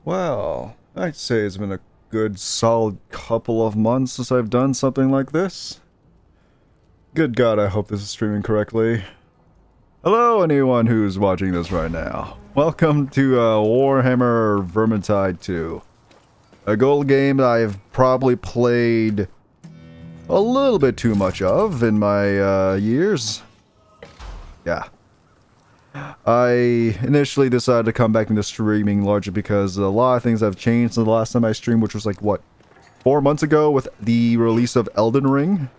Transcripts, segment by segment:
Well, I'd say it's been a good solid couple of months since I've done something like this. Good God, I hope this is streaming correctly. Hello anyone who's watching this right now. Welcome to Warhammer Vermintide 2. A gold game that I've probably played a little bit too much of in my years. Yeah. I initially decided to come back into streaming largely because a lot of things have changed since the last time I streamed, which was like, what, 4 months ago with the release of Elden Ring?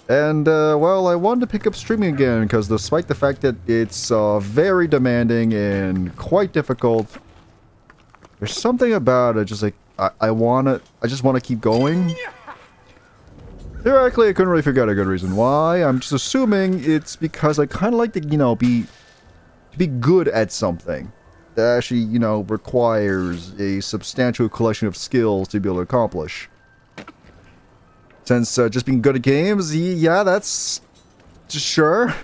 And, well, I wanted to pick up streaming again because despite the fact that it's very demanding and quite difficult, there's something about it just like, I just want to keep going. Theoretically, I couldn't really figure out a good reason why. I'm just assuming it's because I kind of like to, you know, be good at something that actually, you know, requires a substantial collection of skills to be able to accomplish. Since just being good at games, yeah, that's just sure.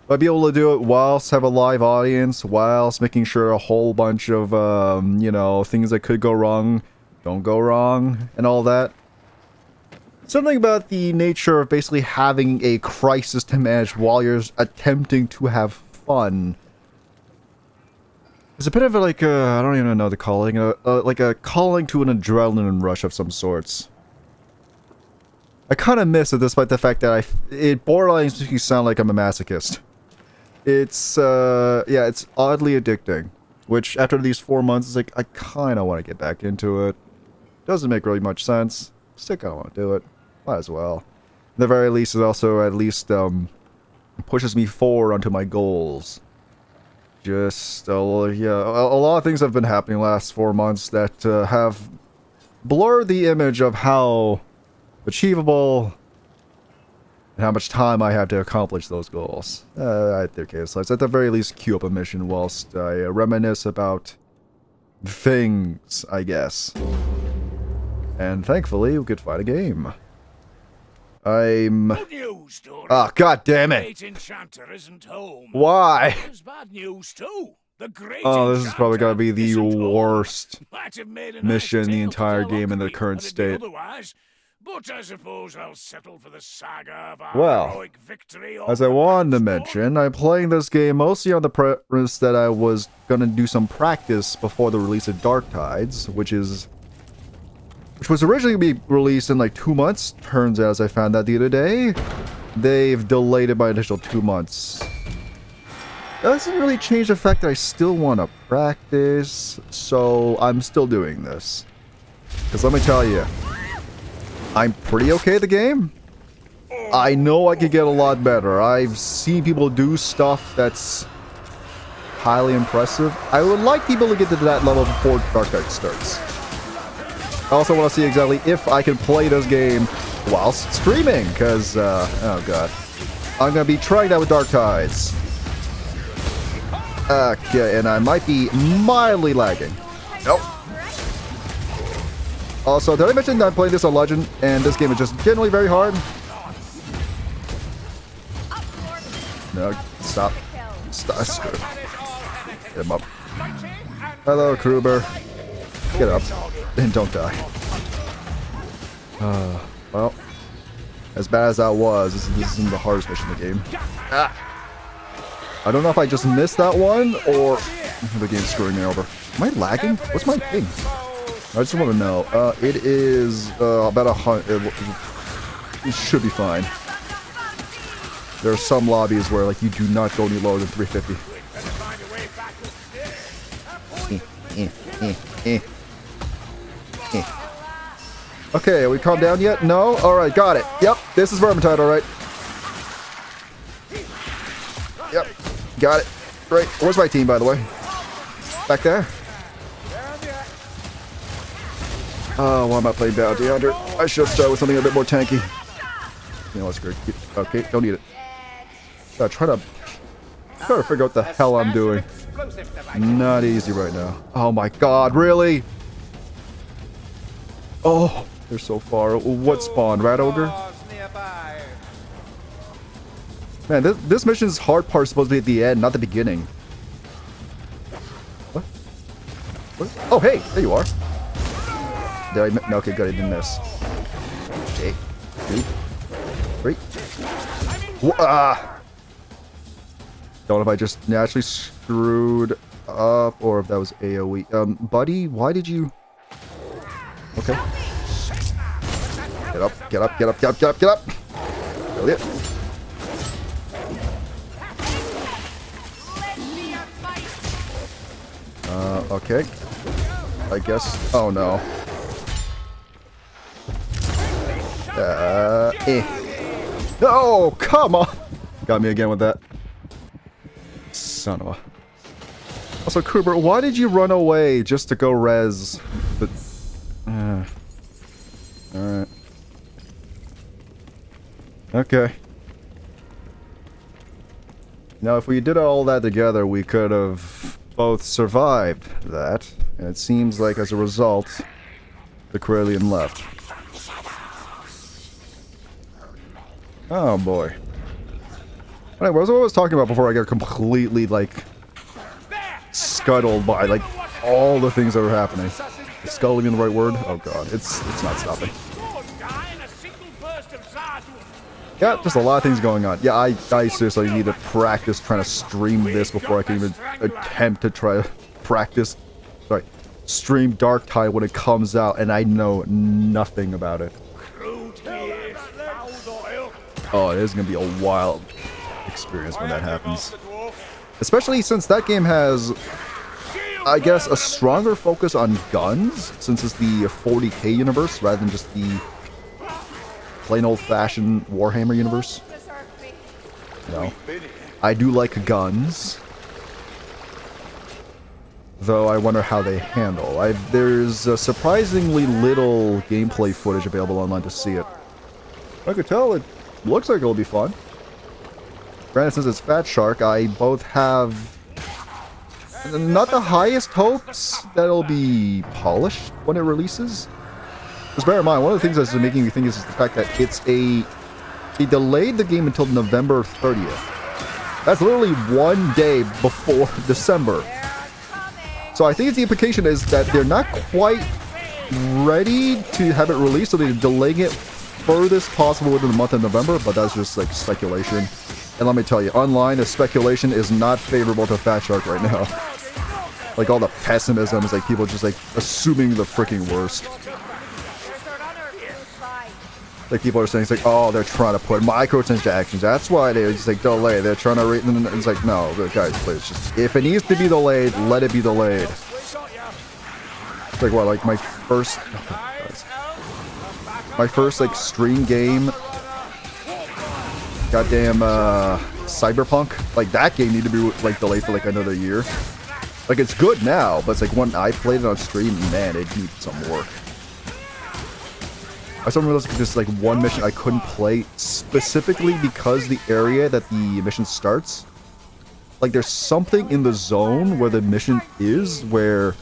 I'd be able to do it whilst have a live audience, whilst making sure a whole bunch of, you know, things that could go wrong don't go wrong and all that. Something about the nature of basically having a crisis to manage while you're attempting to have fun. It's a bit of a, like, I don't even know the calling, like a calling to an adrenaline rush of some sorts. I kind of miss it despite the fact that it borderline makes me sound like I'm a masochist. It's, yeah, it's oddly addicting. Which, after these 4 months, is like, I kind of want to get back into it. Doesn't make really much sense. Still kind of want to do it. Might as well. At the very least, it also at least pushes me forward onto my goals. Just, yeah, a lot of things have been happening the last 4 months that have blurred the image of how achievable and how much time I have to accomplish those goals. Okay, so let's at the very least queue up a mission whilst I reminisce about things, I guess. And thankfully, we could find a game. Good news, Dory. Ah, god damn it! Great Enchanter isn't home. Why? There's bad news too. The great Oh, this is probably gonna be the Enchanter isn't home. worst Might have made a mission nice in the tale to entire tell game in the Ockery, current had it state. been otherwise, but I suppose I'll settle for the saga of our Well, heroic victory. as I wanted to mention, I'm playing this game mostly on the premise that I was gonna do some practice before the release of Darktides, which was originally going to be released in like 2 months. Turns out, as I found out the other day, they've delayed it by an additional 2 months. Doesn't really change the fact that I still want to practice, so I'm still doing this. Because let me tell you, I'm pretty okay at the game. I know I could get a lot better. I've seen people do stuff that's highly impressive. I would like people to get to that level before Darktide starts. I also want to see exactly if I can play this game whilst streaming, because, oh god. I'm going to be trying that with Darktides. Okay, and I might be mildly lagging. Nope. Also, did I mention that I'm playing this on Legend, and this game is just generally very hard? No, stop. Stop. Screw. Get him up. Hello, Kruber. Get up. And don't die. Well, as bad as that was, this isn't the hardest mission in the game. Ah. I don't know if I just missed that one, or the game's screwing me over. Am I lagging? What's my thing? I just want to know. It is about 100. It should be fine. There are some lobbies where, like, you do not go any lower than 350. Okay, are we calmed down yet? No? Alright, got it. Yep, this is Vermintide, alright. Yep, got it. Great. Where's my team, by the way? Back there? Oh, why am I playing Bounty Hunter? I should start with something a bit more tanky. You know what's great. Okay, don't need it. Try to figure out what the hell I'm doing. Not easy right now. Oh my god, really? Oh, they're so far. What spawned? Rat Ogre? Man, this mission's hard part is supposed to be at the end, not the beginning. What? Oh, hey, there you are. Did I no, okay, good, I didn't miss. Okay, 2, 3. Don't know if I just naturally screwed up or if that was AoE. Buddy, why did you... Okay. Get up, get up, get up, get up, get up, get up! Kill it. Okay. I guess... Oh, no. No, come on! Got me again with that. Son of a... Also, Cooper, why did you run away just to go res? But... Alright. Okay. Now, if we did all that together, we could have both survived that. And it seems like, as a result, the Corellian left. Oh, boy. Anyway, what was I was talking about before I got completely, like, scuttled by, like, all the things that were happening? Is scuttling in the right word? Oh, God. It's not stopping. Yeah, just a lot of things going on. Yeah, I seriously need to practice trying to stream this before I can even attempt to try to practice, stream Darktide when it comes out, and I know nothing about it. Oh, it is going to be a wild experience when that happens. Especially since that game has, I guess, a stronger focus on guns, since it's the 40k universe rather than just the plain old-fashioned Warhammer universe. No. I do like guns. Though I wonder how they handle. There's surprisingly little gameplay footage available online to see it. I could tell it looks like it'll be fun. Granted, since it's Fat Shark, I both have not the highest hopes that it'll be polished when it releases. Just bear in mind, one of the things that's making me think is the fact that they delayed the game until November 30th. That's literally one day before December. So I think the implication is that they're not quite ready to have it released, so they're delaying it furthest possible within the month of November, but that's just like speculation. And let me tell you, online, the speculation is not favorable to Fat Shark right now. Like, all the pessimism is like people just like assuming the freaking worst. Like, people are saying, it's like, oh, they're trying to put microtransactions. That's why they're just like delay. They're trying to and it's like, no, guys, please, just if it needs to be delayed, let it be delayed. It's like what, like my first like stream game, goddamn Cyberpunk, like that game needed to be like delayed for like another year. Like, it's good now, but it's like when I played it on stream, man, it needs some work. I still remember this like one mission I couldn't play specifically because the area that the mission starts, like there's something in the zone where the mission is where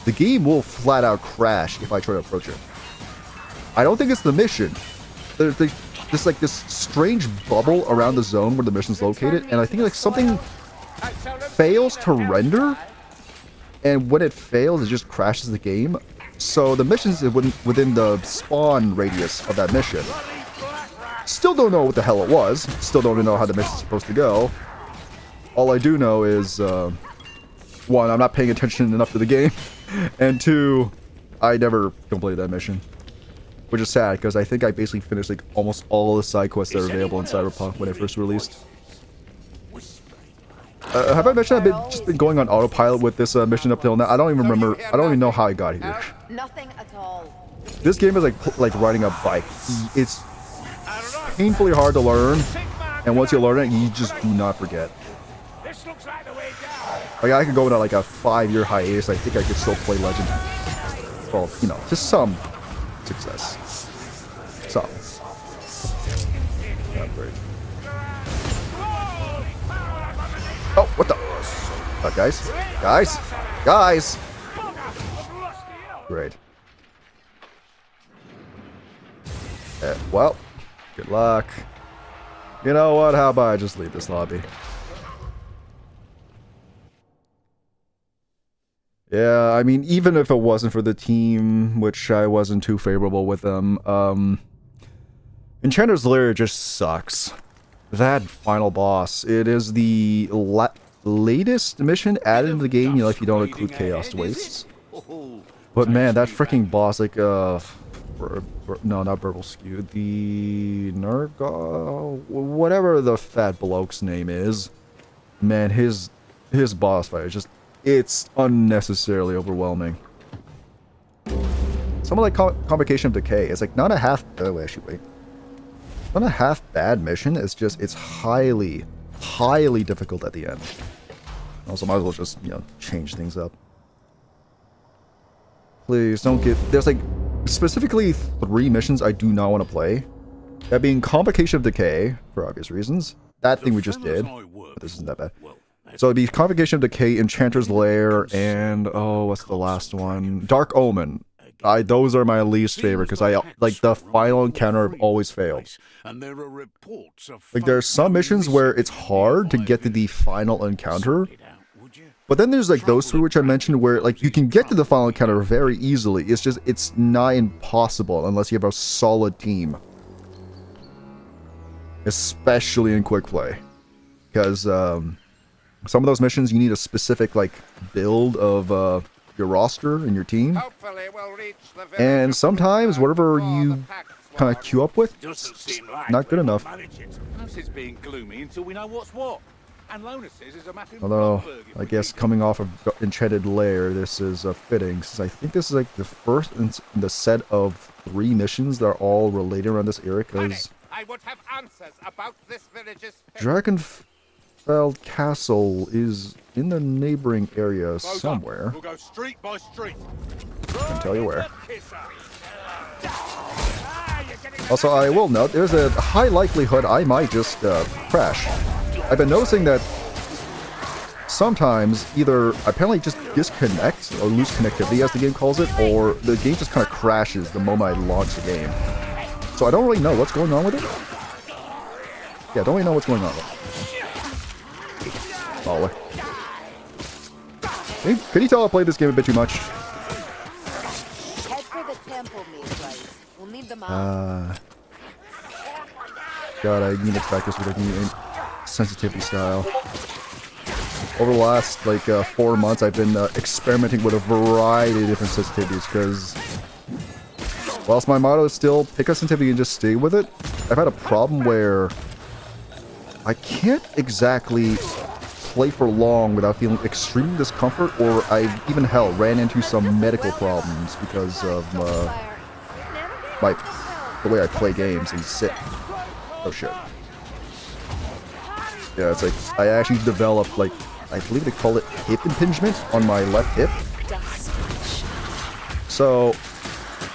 the game will flat out crash if I try to approach it. I don't think it's the mission. There's like this strange bubble around the zone where the mission's located, and I think like something fails to render, and when it fails, it just crashes the game. So the mission's within the spawn radius of that mission. Still don't know what the hell it was. Still don't know how the mission's supposed to go. All I do know is, one, I'm not paying attention enough to the game, and two, I never completed that mission. Which is sad, because I think I basically finished like almost all the side quests that are available in Cyberpunk when it first released. Have I mentioned I've just been going on autopilot with this mission up till now? I don't even remember. I don't even know how I got here. Nothing at all. This game is like riding a bike. It's painfully hard to learn, and once you learn it, you just do not forget. Like, I could go into like a 5-year hiatus. I think I could still play Legend. Well, you know, just some success. Some. Not great. Oh, what the? Guys? Guys? Guys! Great. Well, good luck. You know what? How about I just leave this lobby? Yeah, I mean, even if it wasn't for the team, which I wasn't too favorable with them, Enchanter's Lair just sucks. That final boss, it is the latest mission added into the game, you know, if you don't include Chaos Wastes. But man, that freaking boss, like, no, not Burble Skew, the whatever the fat bloke's name is, man, his boss fight is just, it's unnecessarily overwhelming. Some of like Convocation of Decay, it's like not a half, oh actually wait. Not a half bad mission, it's just, it's highly difficult at the end. Also might as well just, you know, change things up. Please don't get, there's like specifically 3 missions I do not want to play. That being Convocation of Decay, for obvious reasons. That thing we just did, but this isn't that bad. So it'd be Convocation of Decay, Enchanter's Lair, and oh, what's the last one? Dark Omen. Those are my least favorite because I like the final encounter have always failed. Like there are some missions where it's hard to get to the final encounter, but then there's like those 3 which I mentioned where like you can get to the final encounter very easily. It's just it's nigh impossible unless you have a solid team, especially in quick play, because some of those missions you need a specific like build of your roster and your team, and sometimes whatever you kind of queue up with, it's not good enough. Although, I guess coming off of Enchanted Lair, this is fitting, since I think this is like the first in the set of 3 missions that are all related around this area, because Dragonfell Castle is in the neighboring area somewhere. We'll go street by street. I can tell you where. Also, I will note, there's a high likelihood I might just crash. I've been noticing that sometimes either apparently just disconnect or lose connectivity as the game calls it, or the game just kind of crashes the moment I launch the game. So I don't really know what's going on with it. Yeah, I don't really know what's going on with it. Oh, can you tell I played this game a bit too much? Head for the temple, Maze. We'll need them out. God, I need to practice with like sensitivity style. Over the last like 4 months, I've been experimenting with a variety of different sensitivities because, whilst my motto is still pick a sensitivity and just stay with it, I've had a problem where I can't exactly play for long without feeling extreme discomfort, or I even ran into some medical problems because of the way I play games and sit. Oh shit. Yeah, it's like I actually developed like, I believe they call it hip impingement on my left hip. So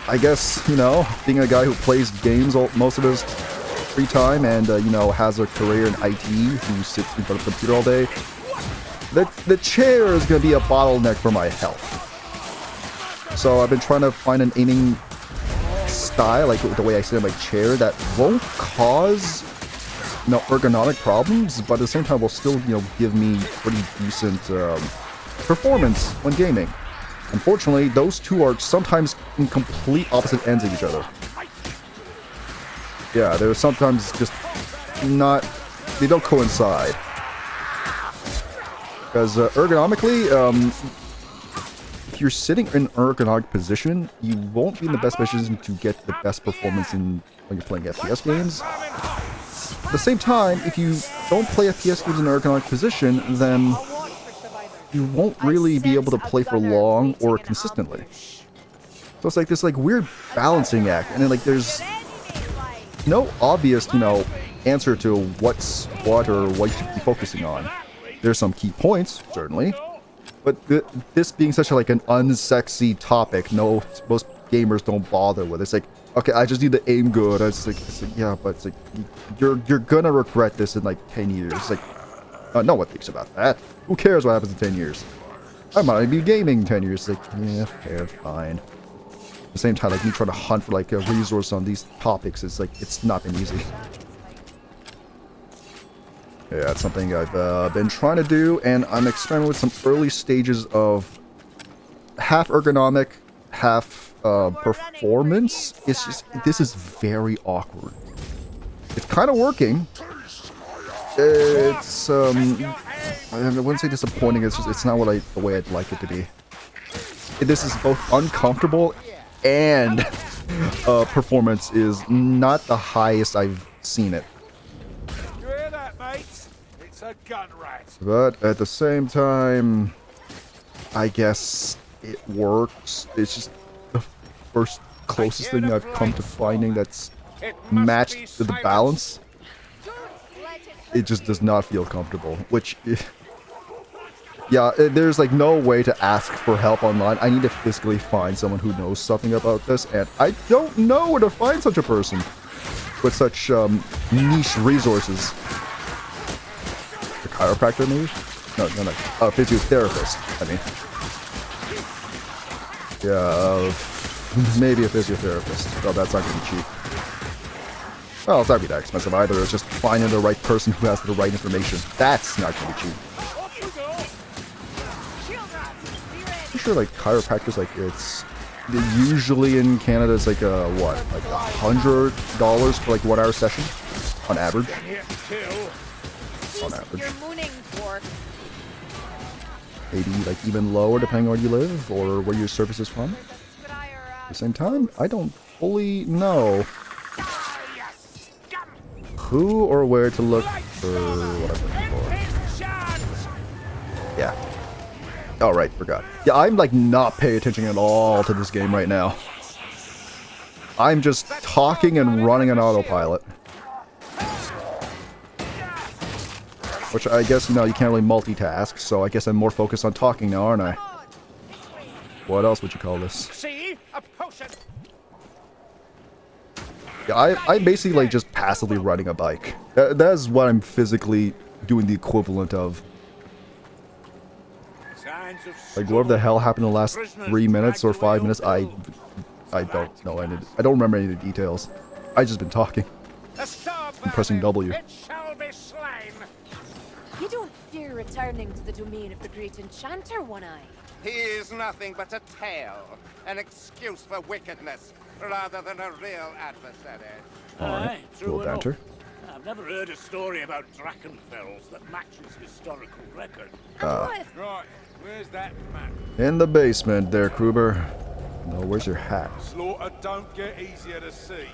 I guess, you know, being a guy who plays games most of his free time and you know, has a career in IT, who sits in front of a computer all day, the chair is going to be a bottleneck for my health. So I've been trying to find an aiming style, like the way I sit in my chair, that won't cause, you know, ergonomic problems, but at the same time will still, you know, give me pretty decent performance when gaming. Unfortunately, those two are sometimes in complete opposite ends of each other. Yeah, they're sometimes just not, they don't coincide. Because ergonomically, if you're sitting in an ergonomic position, you won't be in the best position to get the best performance when you're playing FPS games. At the same time, if you don't play FPS games in an ergonomic position, then you won't really be able to play for long or consistently. So it's like this like weird balancing act, and then like there's no obvious, you know, answer to what's what or what you should be focusing on. There's some key points, certainly, but this being such a, like an unsexy topic, most gamers don't bother with. It's like, okay, I just need to aim good. It's like yeah, but it's like you're gonna regret this in like 10 years. It's like, no one thinks about that. Who cares what happens in 10 years? I might be gaming in 10 years. It's like, yeah, fair, fine. At the same time, like me trying to hunt for like a resource on these topics, it's like, it's not been easy. Yeah, it's something I've been trying to do, and I'm experimenting with some early stages of half ergonomic, half performance. It's just, this is very awkward. It's kind of working. It's I wouldn't say disappointing. It's just, it's not what the way I'd like it to be. This is both uncomfortable and performance is not the highest I've seen it. You hear that, mate? It's a gun rat. But at the same time, I guess it works. It's just the first closest thing I've come to finding that's matched to the balance. It just does not feel comfortable, which, yeah, there's like no way to ask for help online. I need to physically find someone who knows something about this, and I don't know where to find such a person with such niche resources. The chiropractor, maybe? No, physiotherapist, I mean. Yeah, maybe a physiotherapist. Oh, that's not gonna be cheap. Well, it's not gonna be that expensive either. It's just finding the right person who has the right information. That's not gonna be cheap. I'm sure, like, chiropractors, like, it's usually in Canada, it's like what, like $100 for like 1 hour session on average. On average. 80, like even lower depending on where you live or where your service is from. At the same time, I don't fully know who or where to look for what I'm looking for. Yeah. Oh, right, forgot. Yeah, I'm like not paying attention at all to this game right now. I'm just talking and running an autopilot. Which I guess, no, you can't really multitask, so I guess I'm more focused on talking now, aren't I? What else would you call this? See? A potion. Yeah, I'm basically like just passively riding a bike. That is what I'm physically doing the equivalent of. Like, what the hell happened in the last 3 minutes or 5 minutes? I don't know. I don't remember any of the details. I just been talking. I'm pressing W. You don't fear returning to the domain of the great Enchanter, One-Eye? He is nothing but a tale, an excuse for wickedness, rather than a real adversary. Alright, cool banter. I've never heard a story about Drachenfels that matches historical record. Right, where's that map? In the basement there, Kruber. No, where's your hat? Slaughter don't get easier to see.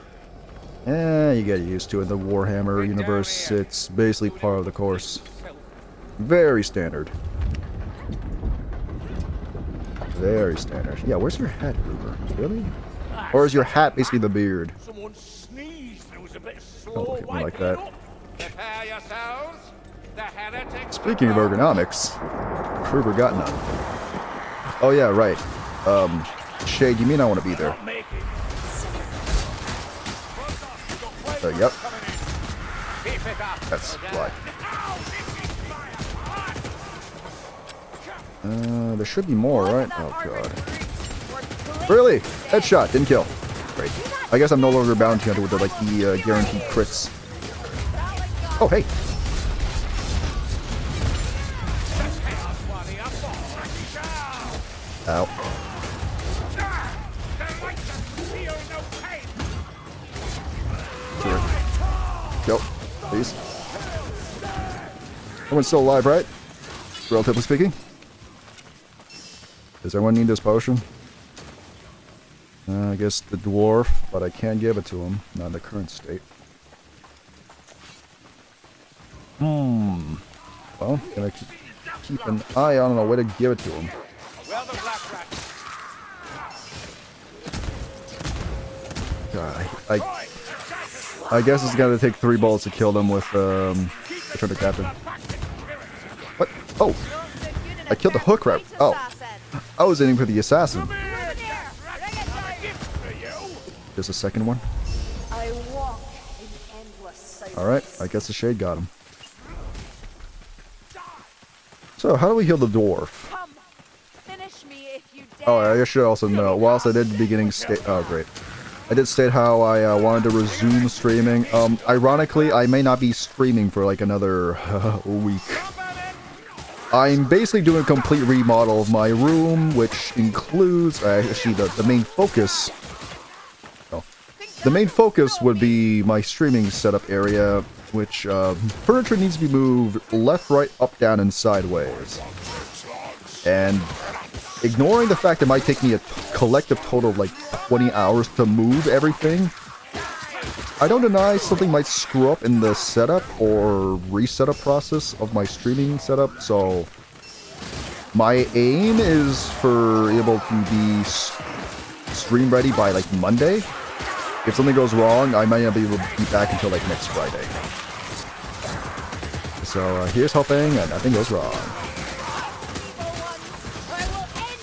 Eh, you get used to it. The Warhammer universe, it's basically part of the course. Very standard. Very standard. Yeah, where's your hat, Kruber? Really? Or is your hat basically the beard? Someone sneezed. There was a bit slow. Don't look at me like that. Prepare yourselves. The heretics. Speaking of ergonomics, Kruber got none. Oh yeah, right. Shade, you mean I want to be there? Yep. That's why. There should be more, right? Oh god. Really? Headshot, didn't kill. Great. I guess I'm no longer bounty hunter with the guaranteed crits. Oh hey. Ow. Sure. Go, please. Everyone's still alive, right? Relatively speaking. Does everyone need this potion? I guess the dwarf, but I can't give it to him. Not in the current state. Well, can I keep an eye on a way to give it to him? God, I guess it's gonna take 3 bullets to kill them with Return to Captain. What? Oh! I killed the hook rat. Oh. I was aiming for the assassin. There's a second one. Alright, I guess the shade got him. So, how do we heal the dwarf? Oh, I should also know. Whilst I did the beginning state. Oh, great. I did state how I wanted to resume streaming. Ironically, I may not be streaming for like another week. I'm basically doing a complete remodel of my room, which includes actually the main focus. Oh, the main focus would be my streaming setup area, which furniture needs to be moved left, right, up, down, and sideways. And ignoring the fact it might take me a collective total of like 20 hours to move everything, I don't deny something might screw up in the setup or resetup process of my streaming setup, so my aim is for able to be stream ready by like Monday. If something goes wrong, I might not be able to be back until like next Friday. So here's hoping that nothing goes wrong.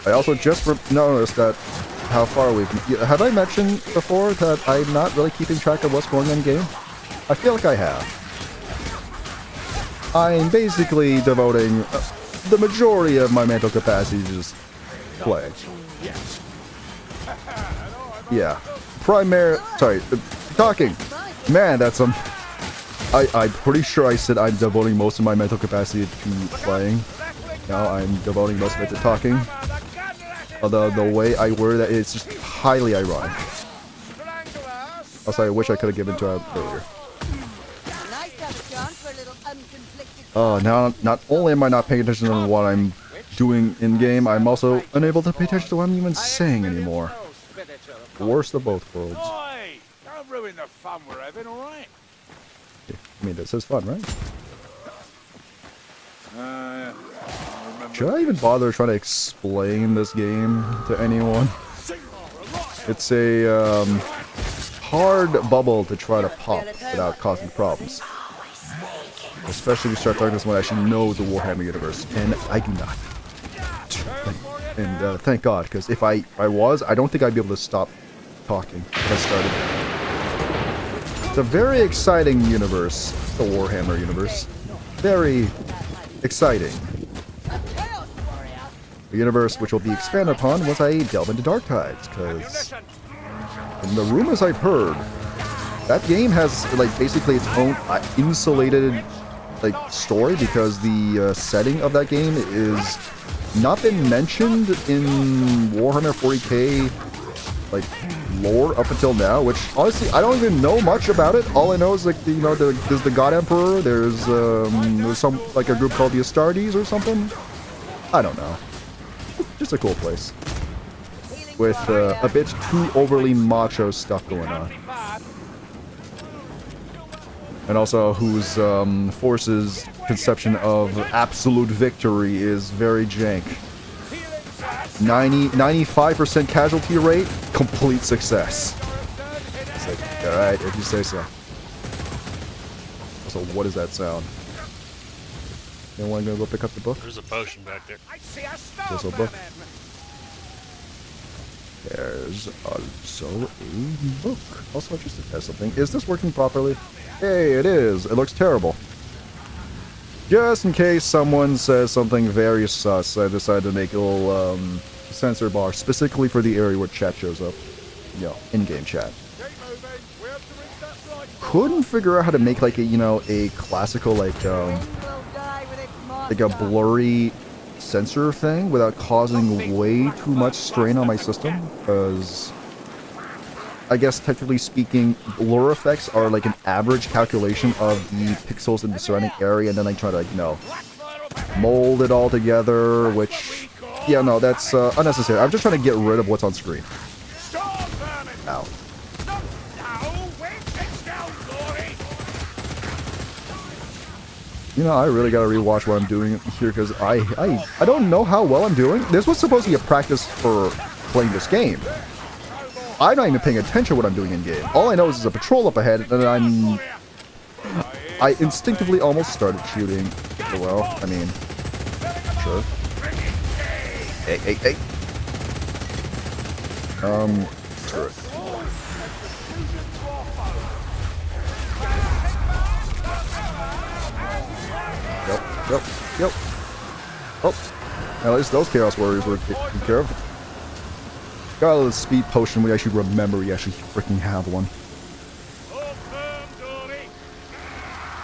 I also just noticed that how far we've... Have I mentioned before that I'm not really keeping track of what's going on in game? I feel like I have. I'm basically devoting the majority of my mental capacity to just play. Yeah. Talking. Man, that's some... I'm pretty sure I said I'm devoting most of my mental capacity to playing. Now I'm devoting most of it to talking. Although the way I word that, it's just highly ironic. Also, I wish I could have given to her earlier. Oh, now not only am I not paying attention to what I'm doing in game, I'm also unable to pay attention to what I'm even saying anymore. Worst of both worlds. Don't ruin the fun we're having, all right? I mean, this is fun, right? Should I even bother trying to explain this game to anyone? It's a hard bubble to try to pop without causing problems. Especially if you start talking to someone who actually knows the Warhammer universe, and I do not. And thank God, because if I was, I don't think I'd be able to stop talking if I started. It's a very exciting universe, the Warhammer universe. Very exciting. The universe which will be expanded upon once I delve into Darktide, because from the rumors I've heard, that game has like basically its own insulated like story, because the setting of that game is not been mentioned in Warhammer 40k like lore up until now, which honestly I don't even know much about it. All I know is like there's the God Emperor, there's some like a group called the Astartes or something. I don't know. Just a cool place with a bit too overly macho stuff going on, and also whose forces conception of absolute victory is very jank. 95% casualty rate, complete success. It's like, alright, if you say so. Also, what is that sound? Anyone gonna go pick up the book? There's a potion back there. There's a book. There's also a book. Also interested to test something. Is this working properly? Hey, it is. It looks terrible. Just in case someone says something very sus, I decided to make a little censor bar specifically for the area where chat shows up. You know, in-game chat. Couldn't figure out how to make like a classical like a blurry sensor thing without causing way too much strain on my system, because I guess technically speaking, blur effects are like an average calculation of the pixels in the surrounding area, and then I try to mold it all together, which, yeah, no, that's unnecessary. I'm just trying to get rid of what's on screen. Ow. You know, I really gotta rewatch what I'm doing here, because I don't know how well I'm doing. This was supposed to be a practice for playing this game. I'm not even paying attention to what I'm doing in game. All I know is there's a patrol up ahead, and I instinctively almost started shooting. Well, I mean, sure. Hey. Screw it. Yep. Oh, at least those Chaos Warriors were taken care of. Got a little speed potion. We actually remember we actually freaking have one.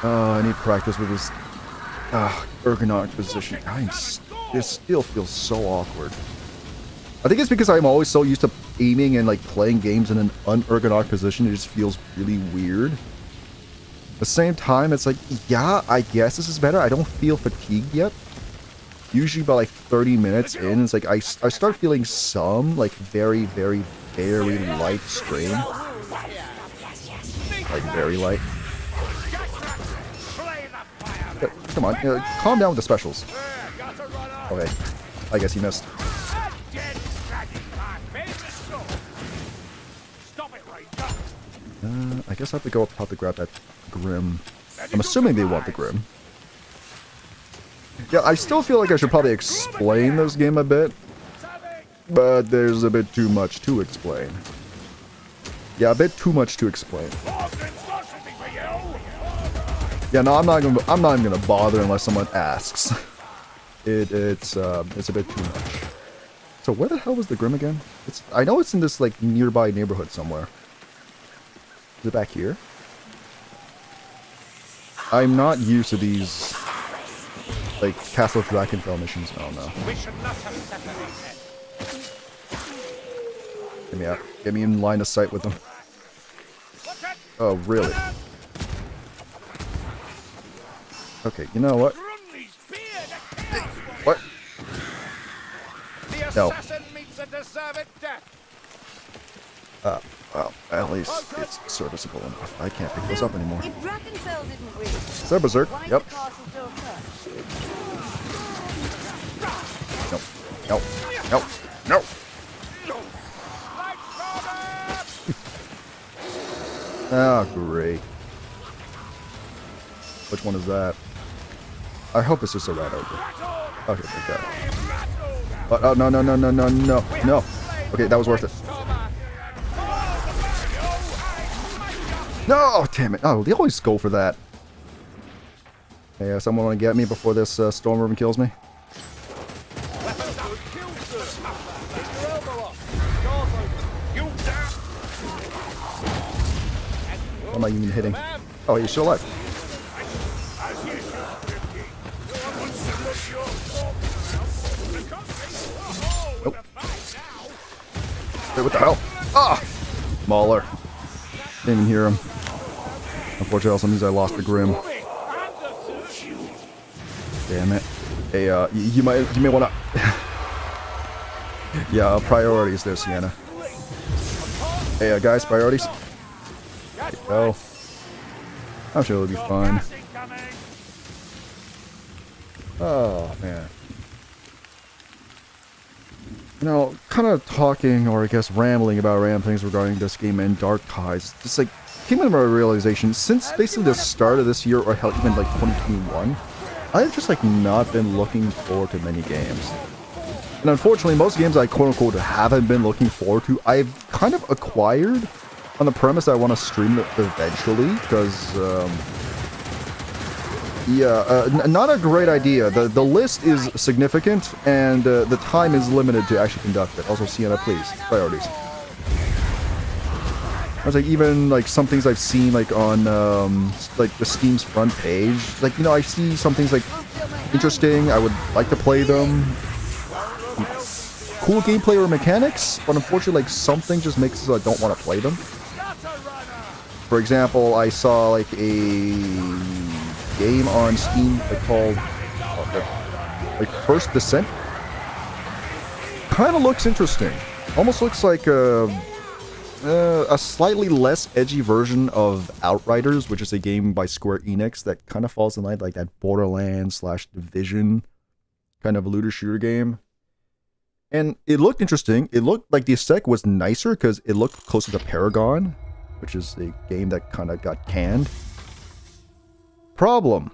I need practice with this Ergonomic position. It still feels so awkward. I think it's because I'm always so used to aiming and like playing games in an unergonomic position. It just feels really weird. At the same time, it's like, yeah, I guess this is better. I don't feel fatigued yet. Usually by like 30 minutes in, it's like I start feeling some like very, very, very light strain. Like very light. Come on, calm down with the specials. Okay, I guess he missed. I guess I have to go up top to grab that Grim. I'm assuming they want the Grim. Yeah, I still feel like I should probably explain this game a bit, but there's a bit too much to explain. Yeah, a bit too much to explain. Yeah, no, I'm not even gonna bother unless someone asks. It's a bit too much. So where the hell was the Grim again? I know it's in this like nearby neighborhood somewhere. Is it back here? I'm not used to these like Castle Drakenfell missions. Oh no. Get me out. Get me in line of sight with them. Oh really? Okay, you know what? What? No. Well, at least it's serviceable enough. I can't pick this up anymore. If Drakenfell didn't win, Is that Berserk? why Yep. the castle so cursed? No. No. No. No. Oh, great. Which one is that? I hope it's just a rat ogre. Okay, thank God. Oh, no, no, no, no, no, no, no. Okay, that was worth it. No, damn it. Oh, they always go for that. Hey, someone want to get me before this storm worm kills me? What am I even hitting? Oh, he's still alive. Nope. Wait, what the hell? Ah! Mauler. Didn't even hear him. Unfortunately, also means I lost the Grim. Damn it. Hey, you may wanna... Yeah, priorities there, Sienna. Hey, guys, priorities. There you go. I'm sure it'll be fine. Oh, man. You know, kind of talking, or I guess rambling about random things regarding this game and Darktide, just like came into my realization, since basically the start of this year, or hell, even like 2021, I've just like not been looking forward to many games. And unfortunately, most games I quote-unquote haven't been looking forward to, I've kind of acquired on the premise that I want to stream it eventually, because, not a great idea. The list is significant, and the time is limited to actually conduct it. Also, Sienna, please, priorities. I was like, even like some things I've seen like on like the Steam's front page. Like, you know, I see some things like interesting. I would like to play them. Cool gameplay or mechanics, but unfortunately, like something just makes it so I don't want to play them. For example, I saw like a game on Steam called like First Descent. Kind of looks interesting. Almost looks like a slightly less edgy version of Outriders, which is a game by Square Enix that kind of falls in line like that Borderlands / Division kind of looter shooter game. And it looked interesting. It looked like the aesthetic was nicer because it looked closer to Paragon, which is a game that kind of got canned. Problem.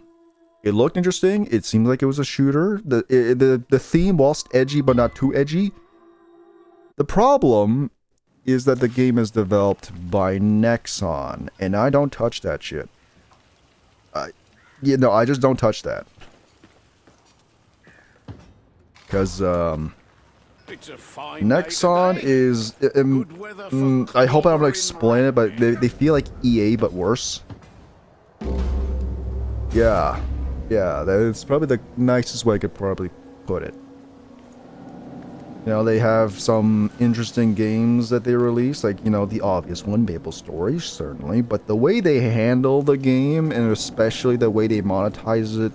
It looked interesting. It seemed like it was a shooter. The theme, whilst edgy but not too edgy. The problem is that the game is developed by Nexon, and I don't touch that shit. I just don't touch that. Because, Nexon is... I hope I'm going to explain it, but they feel like EA, but worse. Yeah. Yeah, that's probably the nicest way I could probably put it. You know, they have some interesting games that they release, like, you know, the obvious one, Maple Stories, certainly. But the way they handle the game, and especially the way they monetize it,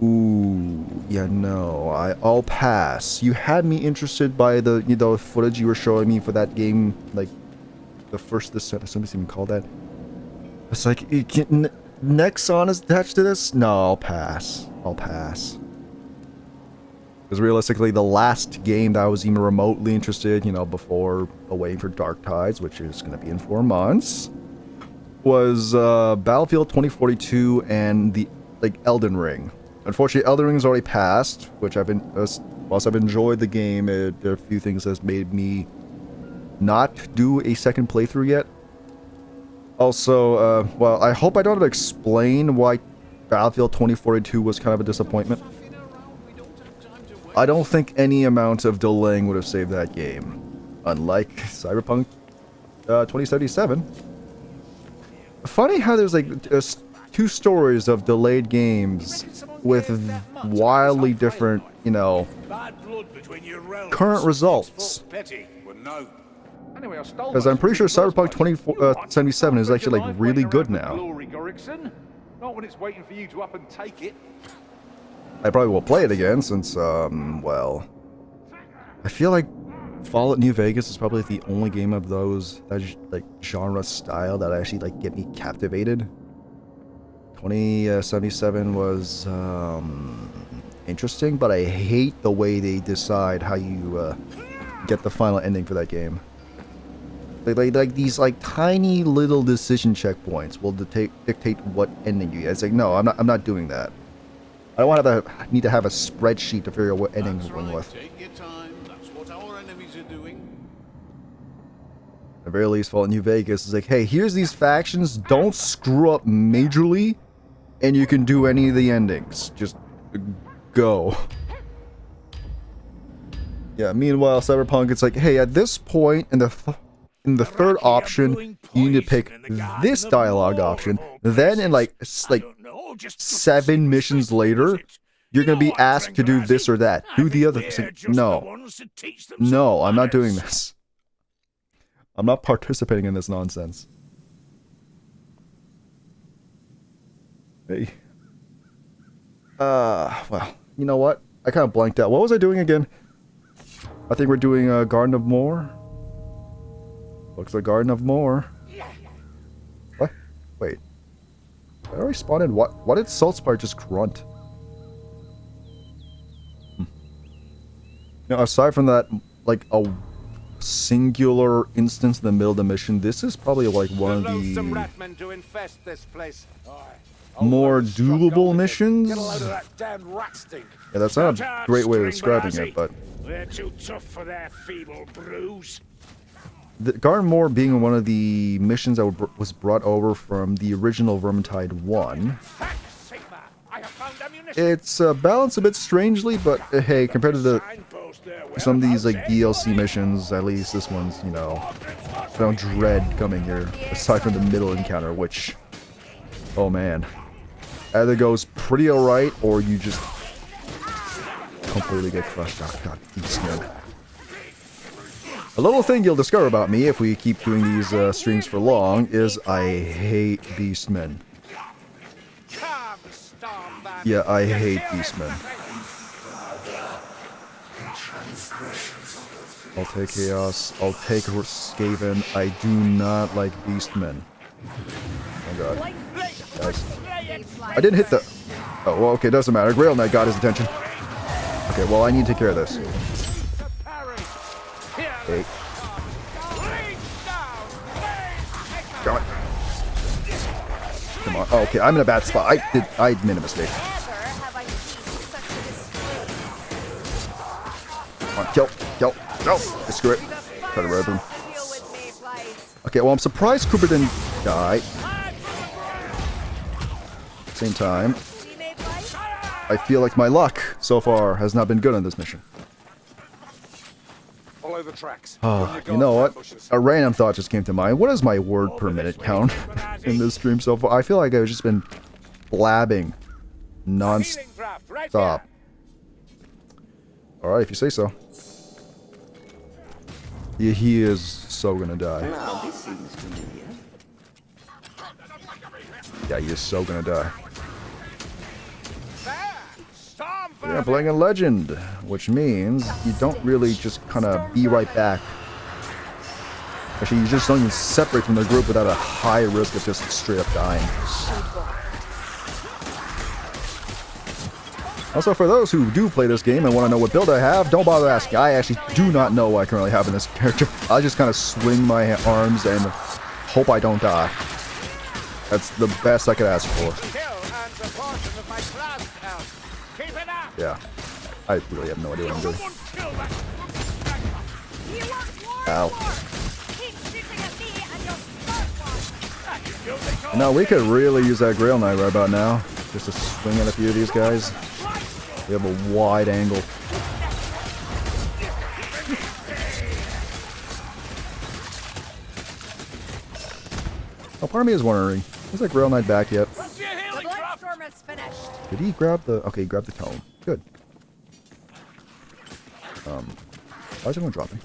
ooh, yeah, no, I'll pass. You had me interested by the, you know, footage you were showing me for that game, like, the first, somebody's even called that. It's like, Nexon is attached to this? No, I'll pass. I'll pass. Because realistically, the last game that I was even remotely interested, you know, before waiting for Darktides, which is going to be in 4 months, was Battlefield 2042 and the, like, Elden Ring. Unfortunately, Elden Ring's already passed, which I've been, whilst I've enjoyed the game, there are a few things that's made me not do a second playthrough yet. Also, well, I hope I don't have to explain why Battlefield 2042 was kind of a disappointment. I don't think any amount of delaying would have saved that game. Unlike Cyberpunk 2077. Funny how there's like 2 stories of delayed games with wildly different, you know, current results. Because I'm pretty sure Cyberpunk 2077 is actually like really good now. Not when it's waiting for you to up and take it. I probably will play it again since, well, I feel like Fallout New Vegas is probably the only game of those that like genre style that actually like get me captivated. 2077 was interesting, but I hate the way they decide how you get the final ending for that game. Like these like tiny little decision checkpoints will dictate what ending you get. It's like, no, I'm not doing that. I don't want to need to have a spreadsheet to figure out what ending we're going with. Take your time. That's what our enemies are doing. At the very least, Fallout New Vegas is like, hey, here's these factions. Don't screw up majorly, and you can do any of the endings. Just go. Yeah. Meanwhile, Cyberpunk, it's like, hey, at this point in the third option, you need to pick this dialogue option. Then in like 7 missions later, you're going to be asked to do this or that. Do the other thing. No. No, I'm not doing this. I'm not participating in this nonsense. Hey. Well, you know what? I kind of blanked out. What was I doing again? I think we're doing Garden of Morr. Looks like Garden of Morr. What? Wait. I already spawned in. What did Saltspire just grunt? Now, aside from that, like a singular instance in the middle of the mission, this is probably like one of the more doable missions. Yeah, that's not a great way of describing it, but they're too tough for their feeble brews. The Garden of Morr being one of the missions that was brought over from the original Vermintide 1. It's balanced a bit strangely, but hey, compared to some of these like DLC missions, at least this one's, you know, I don't dread coming here, aside from the middle encounter, which, oh man, either goes pretty alright, or you just completely get crushed. Oh god, beast mode. A little thing you'll discover about me if we keep doing these streams for long is I hate beastmen. Yeah, I hate beastmen. I'll take Chaos, I'll take Skaven. I do not like beastmen. Oh god. Guys. I didn't hit the... Oh, well, okay, doesn't matter. Grail Knight got his attention. Okay, well, I need to take care of this. Okay. God. Come on. Oh, okay, I'm in a bad spot. I made a mistake. Come on, kill. Screw it. Try to rob him. Okay, well, I'm surprised Cooper didn't die. Same time, I feel like my luck so far has not been good on this mission. The tracks. Oh, you know what? A random thought just came to mind. What is my word per minute count in this stream so far? I feel like I've just been blabbing Healing draft right Non-stop. Alright, if you say so. Yeah, he is so gonna die. Now this seems familiar. Yeah, he is so gonna die. There! Storm You're vermin! playing a legend, which means you don't really just kind of be right back. Actually, you just don't even separate from the group without a high risk of just straight up dying. Also, for those who do play this game and want to know what build I have, don't bother asking. I actually do not know what I currently have in this character. I just kind of swing my arms and hope I don't die. That's the best I could ask for. Kill and proportion of my class count. Keep it up! Yeah. I really have no idea what I'm doing. Someone kill that. You want more? Ow. Keep shooting at me and you'll start one. Now, we could really use that Grail Knight right about now. Just to swing at a few of these guys. We have a wide angle. Oh, part of me is wondering, is that Grail Knight back yet? The Blightstorm is finished. Did he grab the... Okay, he grabbed the tome. Good. Why is everyone dropping?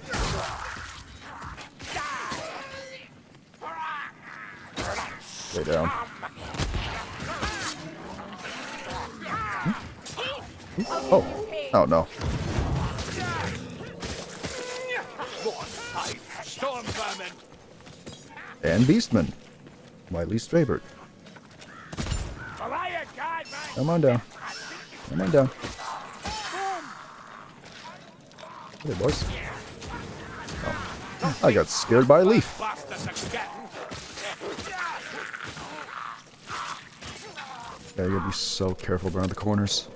Stay down. Oh. Oh, no. Storm vermin. And Beastman. My least favorite. Goliath guide, man. Come on down. Come on down. Hey, boys. Oh. I got scared by a leaf. Bastards again. Yeah, you gotta be so careful around the corners.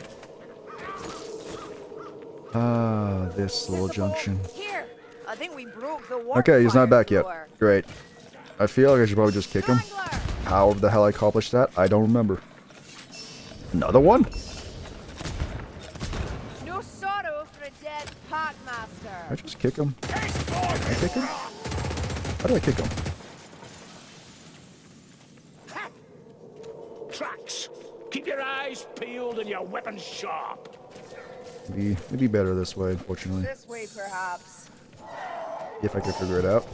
Ah, this little junction. Here, I think we broke the war. Okay, he's not back yet. door. Great. I feel like I should probably just kick him. Strangler. How the hell I accomplished that, I don't remember. Another one? No sorrow for a dead packmaster. Did I just kick him? Did I kick him? How did I kick him? Tracks. Keep your eyes peeled and your weapons sharp. Maybe better this way, unfortunately. This way, perhaps. If I could figure it out.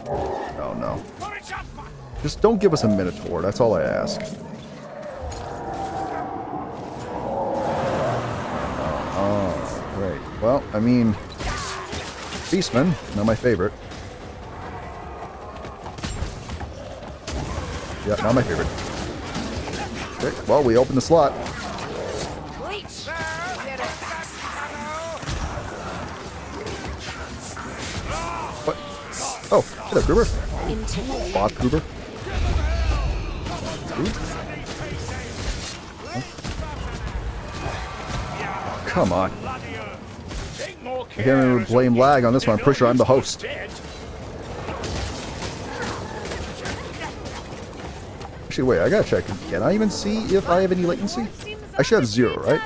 Oh no. Courage up, man. Just don't give us a Minotaur, that's all I ask. Oh, great. Well, I mean... Beastman, not my favorite. Yeah, not my favorite. Okay, well, we opened the slot. Bleach. What? Oh, hello, Gruber. Bob Gruber. Ooh. Oh, come on. Take more I can't even blame lag on this one. I'm pretty sure I'm the host. Dead. Actually, wait, I gotta check. Can I even see if I have any latency? I should have 0, right?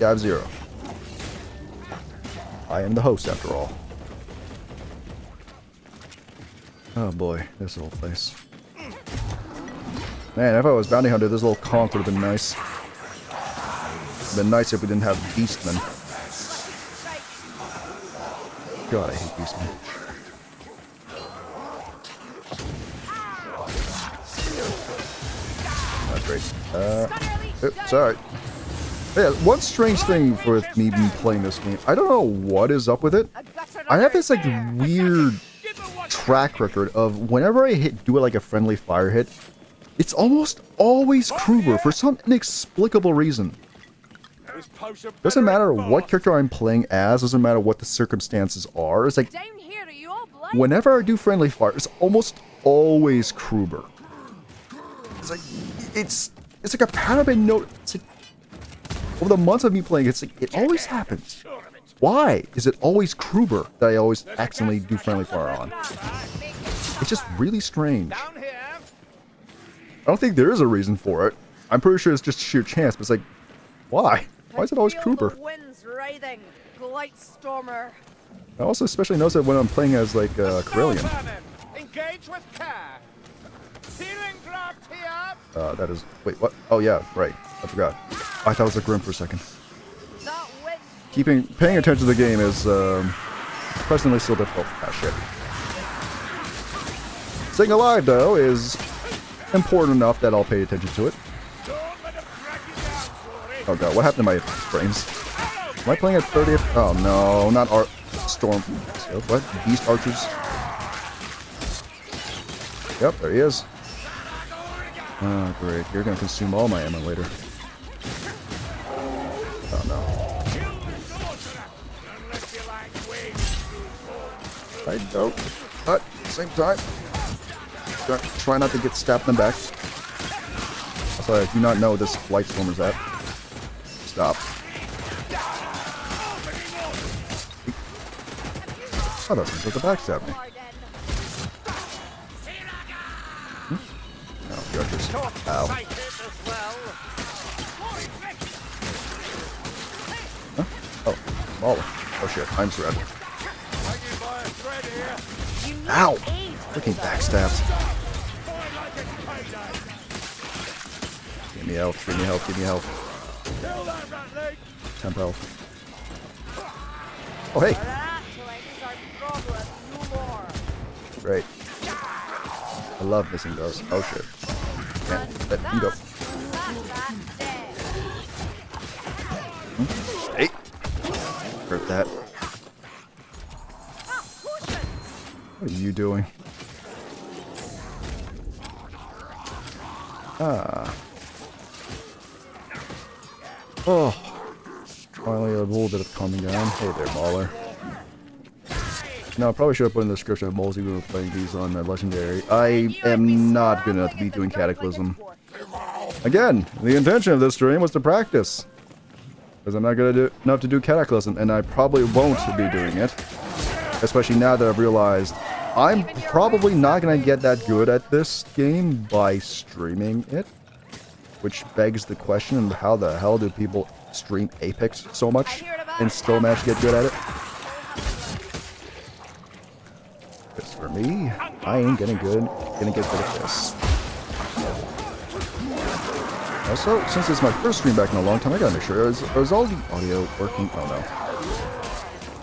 Yeah, I have 0. I am the host, after all. Oh boy, this whole place. Man, if I was bounty hunter, this little conch would have been nice. Been nice if we didn't have Beastmen. God, I hate Beastmen. Not great. Oops, sorry. Yeah, one strange thing with me playing this game, I don't know what is up with it. I have this like weird track record of whenever I do like a friendly fire hit, it's almost always Kruger for some inexplicable reason. Doesn't matter what character I'm playing as, doesn't matter what the circumstances are. It's like Down here, are you all blind? whenever I do friendly fire, it's almost always Kruger. It's like it's like a pattern I note. It's like over the months of me playing, it's like it always happens. Why is it always Kruger that I always accidentally do friendly fire on? It's just really strange. Down here! I don't think there is a reason for it. I'm pretty sure it's just sheer chance, but it's like, why? Why is it always Feel Kruger? the winds writhing. Blightstormer. I also especially notice it when I'm playing as like Storm Corellian. vermin! Engage with care! Healing draft here! That is... Wait, what? Oh, yeah, right. I forgot. I thought it was a Grim for a second. That win. Paying attention to the game is, personally still difficult. Ah, shit. Staying alive, though, is important enough that I'll pay attention to it. Oh god, what happened to my frames? Am I playing at 30th? Oh no, not Storm. What? Beast Archers? Yep, there he is. Oh great, you're gonna consume all my ammo later. Oh no. I don't. But at the same time, try not to get stabbed in the back. Also, I do not know this Light Stormer's at. Stop. Oh, that's supposed to backstab me. No, judges. Ow. Huh? Oh, smaller. Oh shit, I'm surrounded. Ow! Freaking backstabs. Give me health, give me health, give me health. Temp health. Oh hey! Great. I love missing those. Oh shit. Can't let him go. Hey! Hurt that. What are you doing? Ah. Oh. Finally a little bit of calming down. Hey there, Mauler. No, I probably should have put in the description of Molesy when we were playing these on Legendary. I am not good enough to be doing Cataclysm. Again, the intention of this stream was to practice. Because I'm not good enough to do Cataclysm, and I probably won't be doing it. Especially now that I've realized I'm probably not going to get that good at this game by streaming it. Which begs the question, how the hell do people stream Apex so much and still manage to get good at it? Because for me, I ain't gonna get good at this. Also, since it's my first stream back in a long time, I gotta make sure, is all the audio working? Oh no.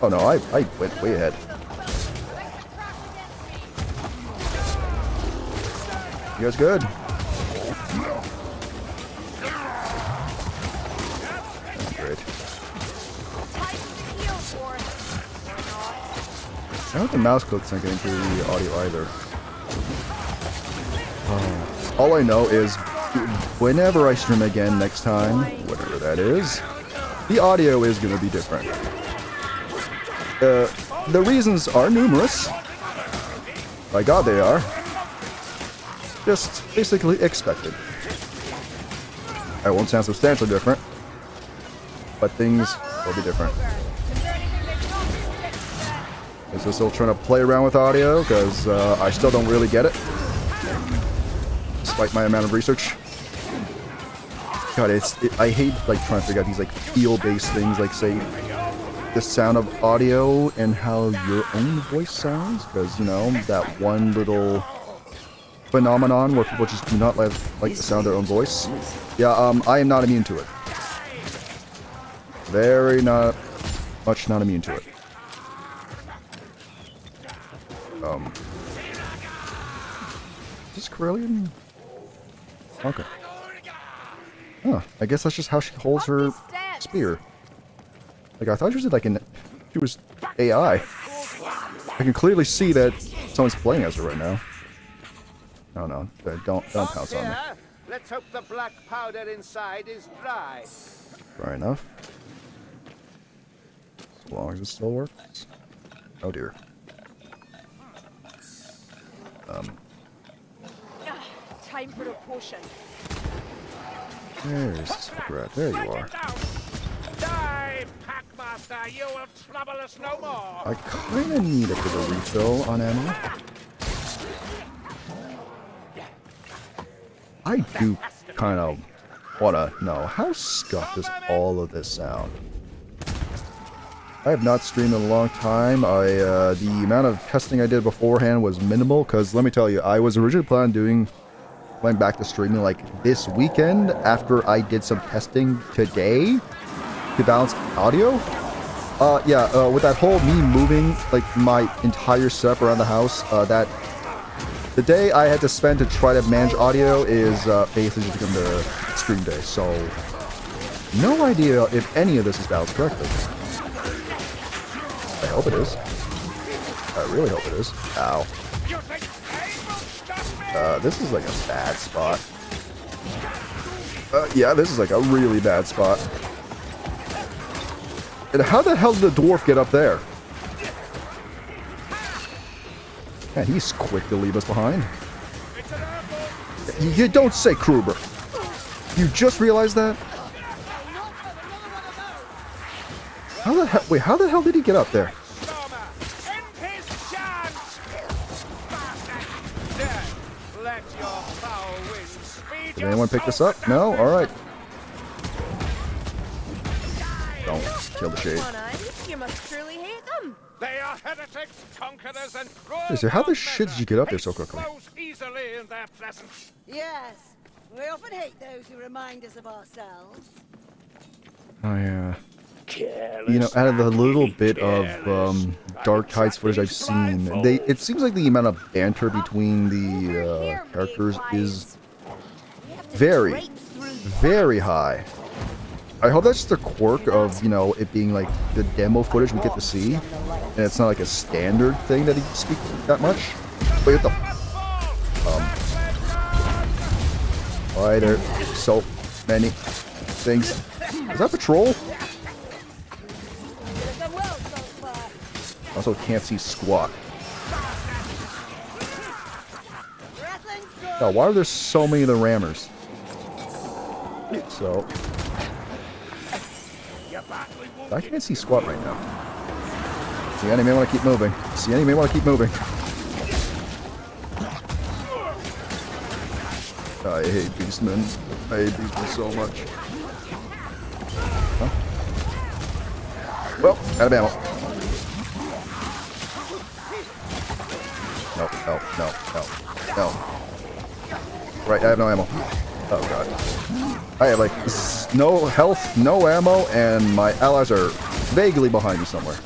Oh no, I went way ahead. You guys good? That's great. I don't think the mouse clicks aren't getting through the audio either. All I know is, whenever I stream again next time, whatever that is, the audio is going to be different. The reasons are numerous. By God, they are. Just basically expected. I won't sound substantially different, but things will be different. I'm still trying to play around with audio because I still don't really get it, despite my amount of research. God, I hate like trying to figure out these like feel-based things, like say the sound of audio and how your own voice sounds, because you know that one little phenomenon where people just do not like the sound of their own voice. Yeah, I am not immune to it. Very much not immune to it. Is this Corellian? Okay. Huh, I guess that's just how she holds her spear. Like, I thought she was like she was AI. I can clearly see that someone's playing as her right now. Oh no, don't pounce on me. Let's hope the black powder inside is dry. Dry enough. As long as it still works. Oh dear. Time for a potion. There's Rat. There you are. Die, Packmaster, you will trouble us no more. I kind of need a bit of refill on ammo. I do kind of want to know, how scuffed does all of this sound? I have not streamed in a long time. The amount of testing I did beforehand was minimal, because let me tell you, I was originally planning on doing went back to streaming like this weekend after I did some testing today to balance audio. With that whole me moving like my entire setup around the house, that the day I had to spend to try to manage audio is basically just become the stream day. So no idea if any of this is balanced correctly. I hope it is. I really hope it is. Ow. This is like a bad spot. Yeah, this is like a really bad spot. And how the hell did the dwarf get up there? Man, he's quick to leave us behind. You don't say, Kruber. You just realized that? How the hell? Wait, how the hell did he get up there? Did anyone pick this up? No? Alright. Don't kill the shade. You must truly hate them. They are heretics, conquerors, and So how the shit did you get up there so quickly? easily in their presence. Yes, we often hate those who remind us of ourselves. Oh yeah. You know, out of the little bit of Darktide's footage I've seen, it seems like the amount of banter between the characters is very, very high. I hope that's just a quirk of, you know, it being like the demo footage we get to see, and it's not like a standard thing that he speaks that much. But what the why there so many things? Is that patrol? Also can't see squat. Now, why are there so many of the rammers? So I can't see squat right now. See, any may want to keep moving. See, any may want to keep moving. I hate beastmen. I hate beastmen so much. Huh? Well, out of ammo. No. Right, I have no ammo. Oh god. I have like no health, no ammo, and my allies are vaguely behind me somewhere.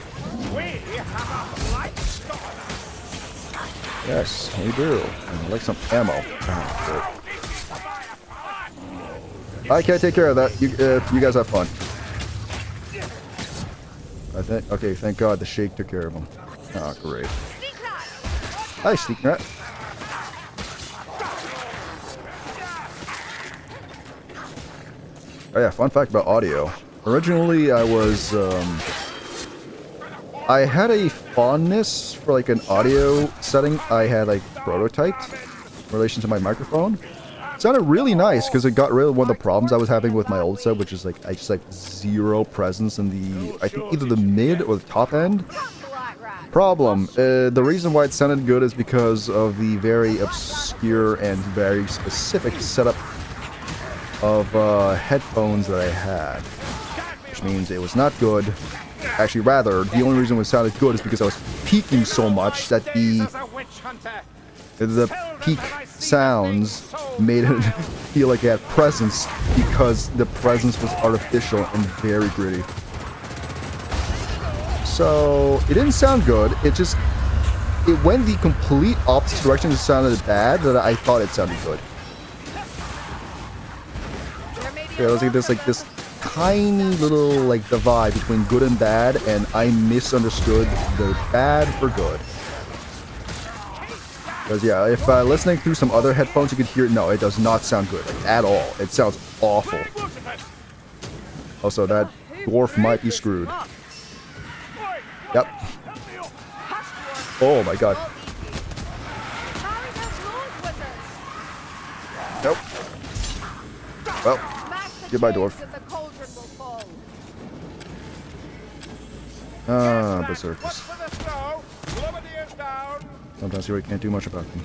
Yes, we do. I'd like some ammo. Oh, I can't take care of that. You guys have fun. I think. Okay, thank God the Shake took care of him. Ah, great. Hi, Sneak Rat. Oh yeah, fun fact about audio. Originally, I had a fondness for like an audio setting I had like prototyped in relation to my microphone. It sounded really nice because it got rid of one of the problems I was having with my old set, which is like I just like zero presence in the, I think either the mid or the top end. Problem. The reason why it sounded good is because of the very obscure and very specific setup of headphones that I had, which means it was not good. Actually, rather, the only reason it sounded good is because I was peaking so much that the peak sounds made it feel like it had presence because the presence was artificial and very gritty. So it didn't sound good. It went the complete opposite direction. It sounded bad that I thought it sounded good. Yeah, there's like this tiny little like divide between good and bad, and I misunderstood the bad for good. Because yeah, if listening through some other headphones, you could hear no, it does not sound good like, at all. It sounds awful. Also, that dwarf might be screwed. Yep. Oh my god. Nope. Well, goodbye, dwarf. Ah, berserkers. Sometimes you really can't do much about them.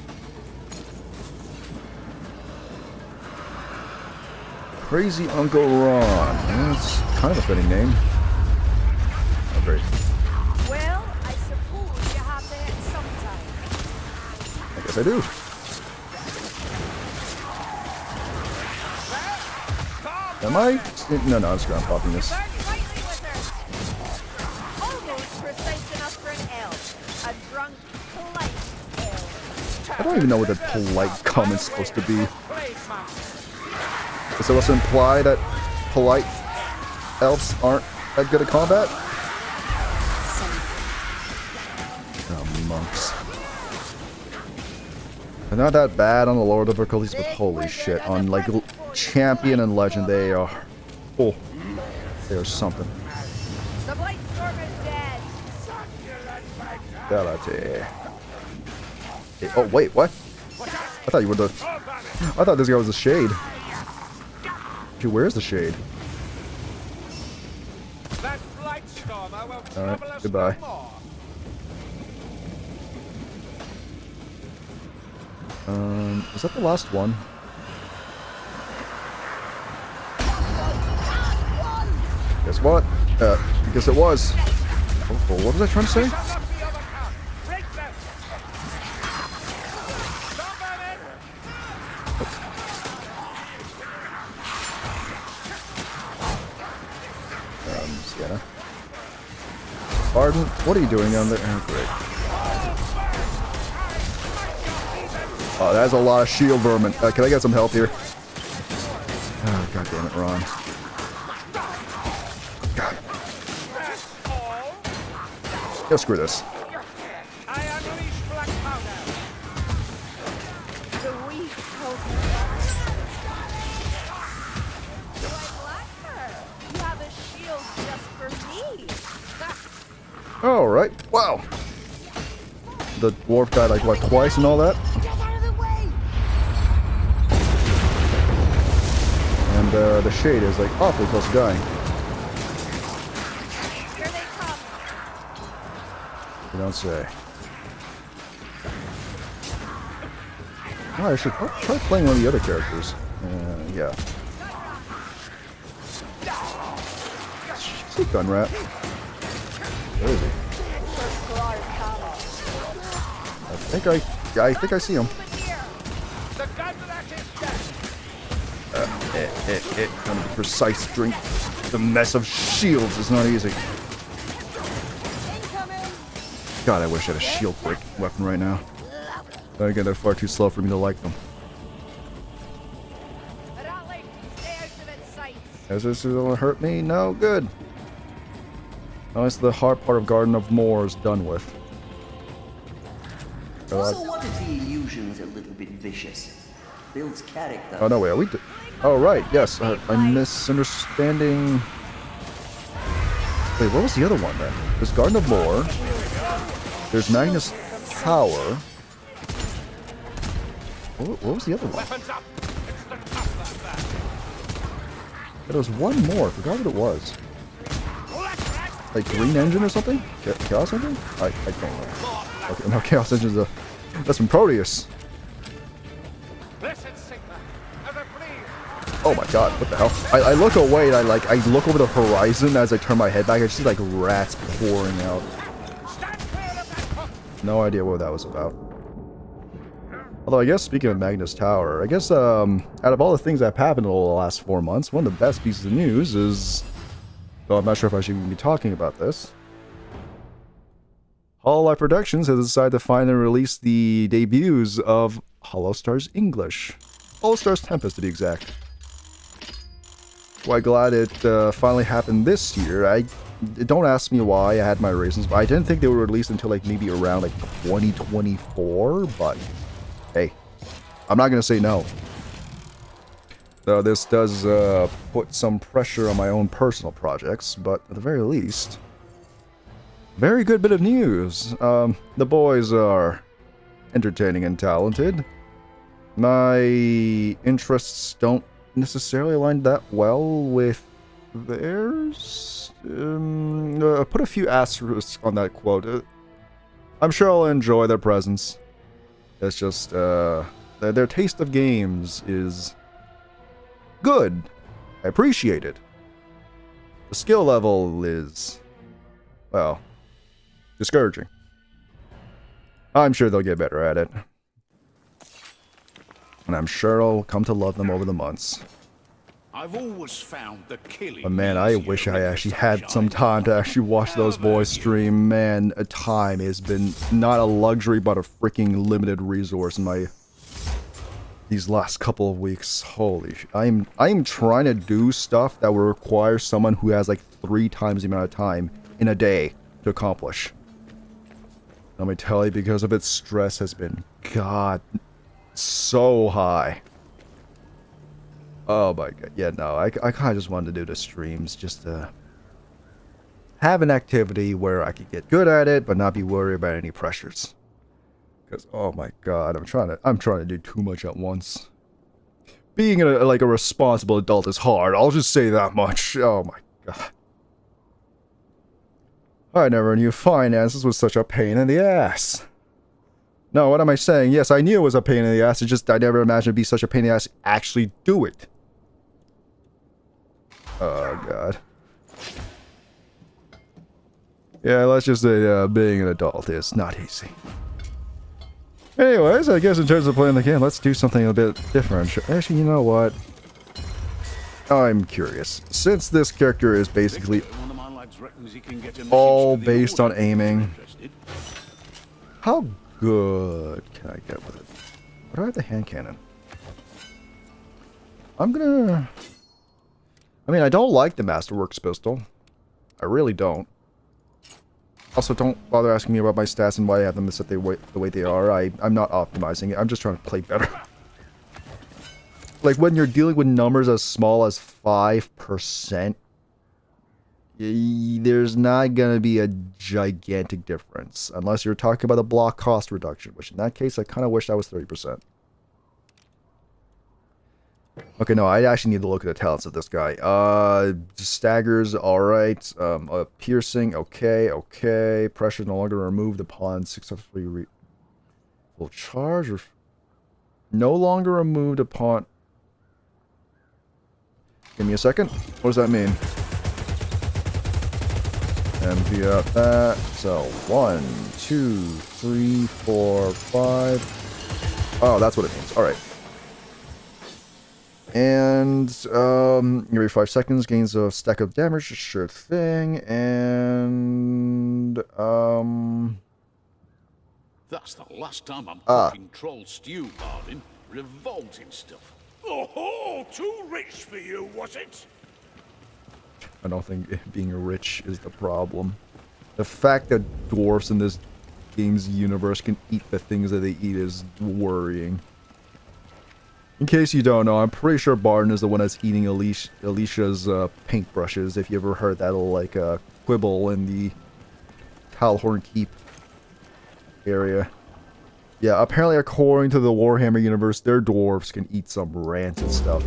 Crazy Uncle Ron. That's kind of a fitting name. Oh, great. Well, I suppose you have that sometime. I guess I do. Am I? No, I'm just ground popping this. Burn lightly with her. Almost precise enough for an elf. A drunk, polite elf. I don't even know what the polite comment's supposed to be. Is it supposed to imply that polite elves aren't that good at combat? Oh, monks. They're not that bad on the lower difficulties, but holy shit, on like champion and legend, they are. Oh, they are something. The Blight Storm is dead. Oh wait, what? I thought you were the. I thought this guy was a shade. Dude, where's the shade? Alright, goodbye. Is that the last one? Guess what? I guess it was. Oh, what was I trying to say? Sienna. Pardon? What are you doing on there? Oh, great. Oh, that's a lot of shield vermin. Can I get some help here? Oh, god damn it, Ron. God. Yeah, screw this. Alright, wow. The dwarf died like, what, twice and all that? And the shade is like awfully close to dying. Here they come. You don't say. Oh, I should try playing one of the other characters. Yeah. See, gun rat. Where is he? I think I see him. Trying to be precise drink the mess of shields is not easy. God, I wish I had a shield break weapon right now. Again, they're far too slow for me to like them. Is this gonna hurt me? No, good. Unless the hard part of Garden of Morr is done with. So what if the illusion's a little bit vicious? Builds character. Oh no, wait, are we? Oh right, yes. I'm misunderstanding. Wait, what was the other one then? There's Garden of Morr. There's Magnus Tower. What was the other one? There was one more. I forgot what it was. Like Green Engine or something? Chaos Engine? I don't know. Okay, no, Chaos Engine's that's from Proteus. Oh my god, what the hell? I look away and I look over the horizon as I turn my head back. I see like rats pouring out. No idea what that was about. Although I guess speaking of Magnus Tower, I guess out of all the things that have happened over the last 4 months, one of the best pieces of news is, well, I'm not sure if I should even be talking about this. Hololive Productions has decided to finally release the debuts of Hollow Stars English. Hollow Stars Tempest to be exact. Quite glad it finally happened this year. Don't ask me why, I had my reasons, but I didn't think they would release until like maybe around like 2024, but hey, I'm not gonna say no. Though this does put some pressure on my own personal projects, but at the very least, very good bit of news. The boys are entertaining and talented. My interests don't necessarily align that well with theirs. Put a few asterisks on that quote. I'm sure I'll enjoy their presence. It's just, their taste of games is good. I appreciate it. The skill level is, well, discouraging. I'm sure they'll get better at it. And I'm sure I'll come to love them over the months. I've always found the killing. But man, I easier wish when I the actually had some sunshine. time to actually watch those boys stream. Man, a time has been not a luxury, but a freaking limited resource in my these last couple of weeks. Holy sh! I'm trying to do stuff that will require someone who has like 3 times the amount of time in a day to accomplish. Let me tell you, because of its stress has been, God, so high. Oh my god, yeah, no, I kind of just wanted to do the streams just to have an activity where I could get good at it, but not be worried about any pressures. Because, oh my god, I'm trying to do too much at once. Being like a responsible adult is hard, I'll just say that much. Oh my god. I never knew finances was such a pain in the ass. No, what am I saying? Yes, I knew it was a pain in the ass, it's just I never imagined it'd be such a pain in the ass to actually do it. Oh god. Yeah, let's just say being an adult is not easy. Anyways, I guess in terms of playing the game, let's do something a bit different. Actually, you know what? I'm curious. Since this character is basically all based on aiming, how good can I get with it? What do I have the hand cannon? I'm gonna... I mean, I don't like the Masterworks pistol. I really don't. Also, don't bother asking me about my stats and why I have them set the way they are. I'm not optimizing it. I'm just trying to play better. Like, when you're dealing with numbers as small as 5%, there's not going to be a gigantic difference. Unless you're talking about the block cost reduction, which in that case, I kind of wish that was 30%. Okay, no, I actually need to look at the talents of this guy. Staggers, alright. Piercing, okay. Pressure no longer removed upon successfully full charge, or no longer removed upon... Give me a second. What does that mean? Empty out that. So, 1, 2, 3, 4, 5. Oh, that's what it means. Alright. And, every 5 seconds gains a stack of damage, sure thing, and, That's the last time I'm cooking troll stew, Bardin. Revolting stuff. Oh, too rich for you, was it? I don't think being rich is the problem. The fact that dwarfs in this game's universe can eat the things that they eat is worrying. In case you don't know, I'm pretty sure Bardin is the one that's eating Alicia's paintbrushes, if you ever heard that little, like, quibble in the Talhorn Keep area. Yeah, apparently according to the Warhammer universe, their dwarves can eat some rancid stuff.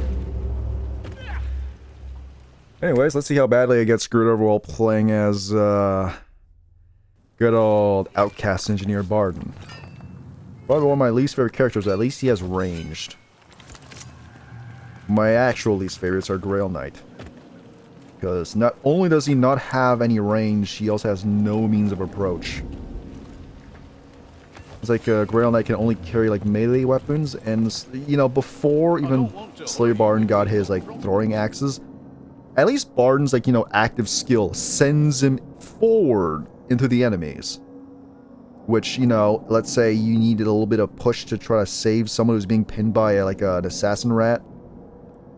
Anyways, let's see how badly I get screwed over while playing as, good old outcast engineer Bardin. Probably one of my least favorite characters, at least he has ranged. My actual least favorites are Grail Knight. Because not only does he not have any range, he also has no means of approach. It's like Grail Knight can only carry like melee weapons, and you know, before even Slayer Bardin got his like throwing axes, at least Bardin's like, you know, active skill sends him forward into the enemies. Which, you know, let's say you needed a little bit of push to try to save someone who's being pinned by like an assassin rat.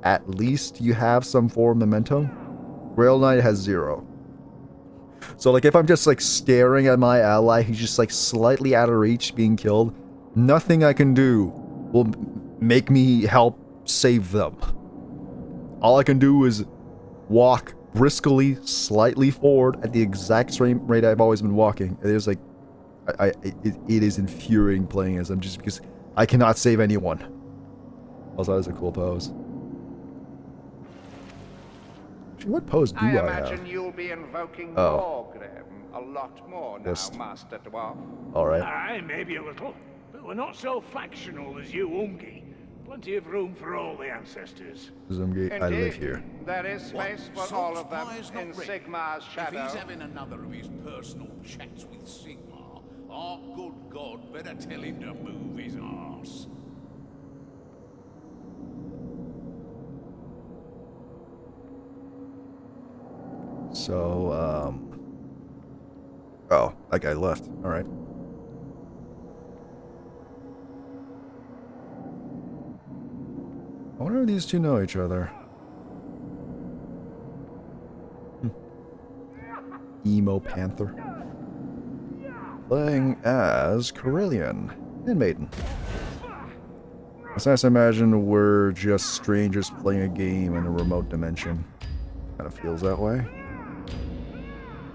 At least you have some form of momentum. Grail Knight has 0. So like if I'm just like staring at my ally who's just like slightly out of reach being killed, nothing I can do will make me help save them. All I can do is walk briskly slightly forward at the exact same rate I've always been walking. It is like it is infuriating playing as him just because I cannot save anyone. Also, that is a cool pose. What pose do I have? I imagine you'll be invoking Oh. Morr, a lot more now, Yes. Master Dwarf. Alright. Aye, maybe a little. But we're not so factional as you, Ungi. Plenty of room for all the ancestors. Zumgi, I live here. There is space for all of them Saltspire's not in ready. Sigmar's If shadow. he's having another of his personal chats with Sigmar, our good God better tell him to move his arse. So, oh, that guy left. Alright. I wonder if these two know each other. Emo Panther. Playing as Carillion and Maiden. It's nice to imagine we're just strangers playing a game in a remote dimension. Kind of feels that way.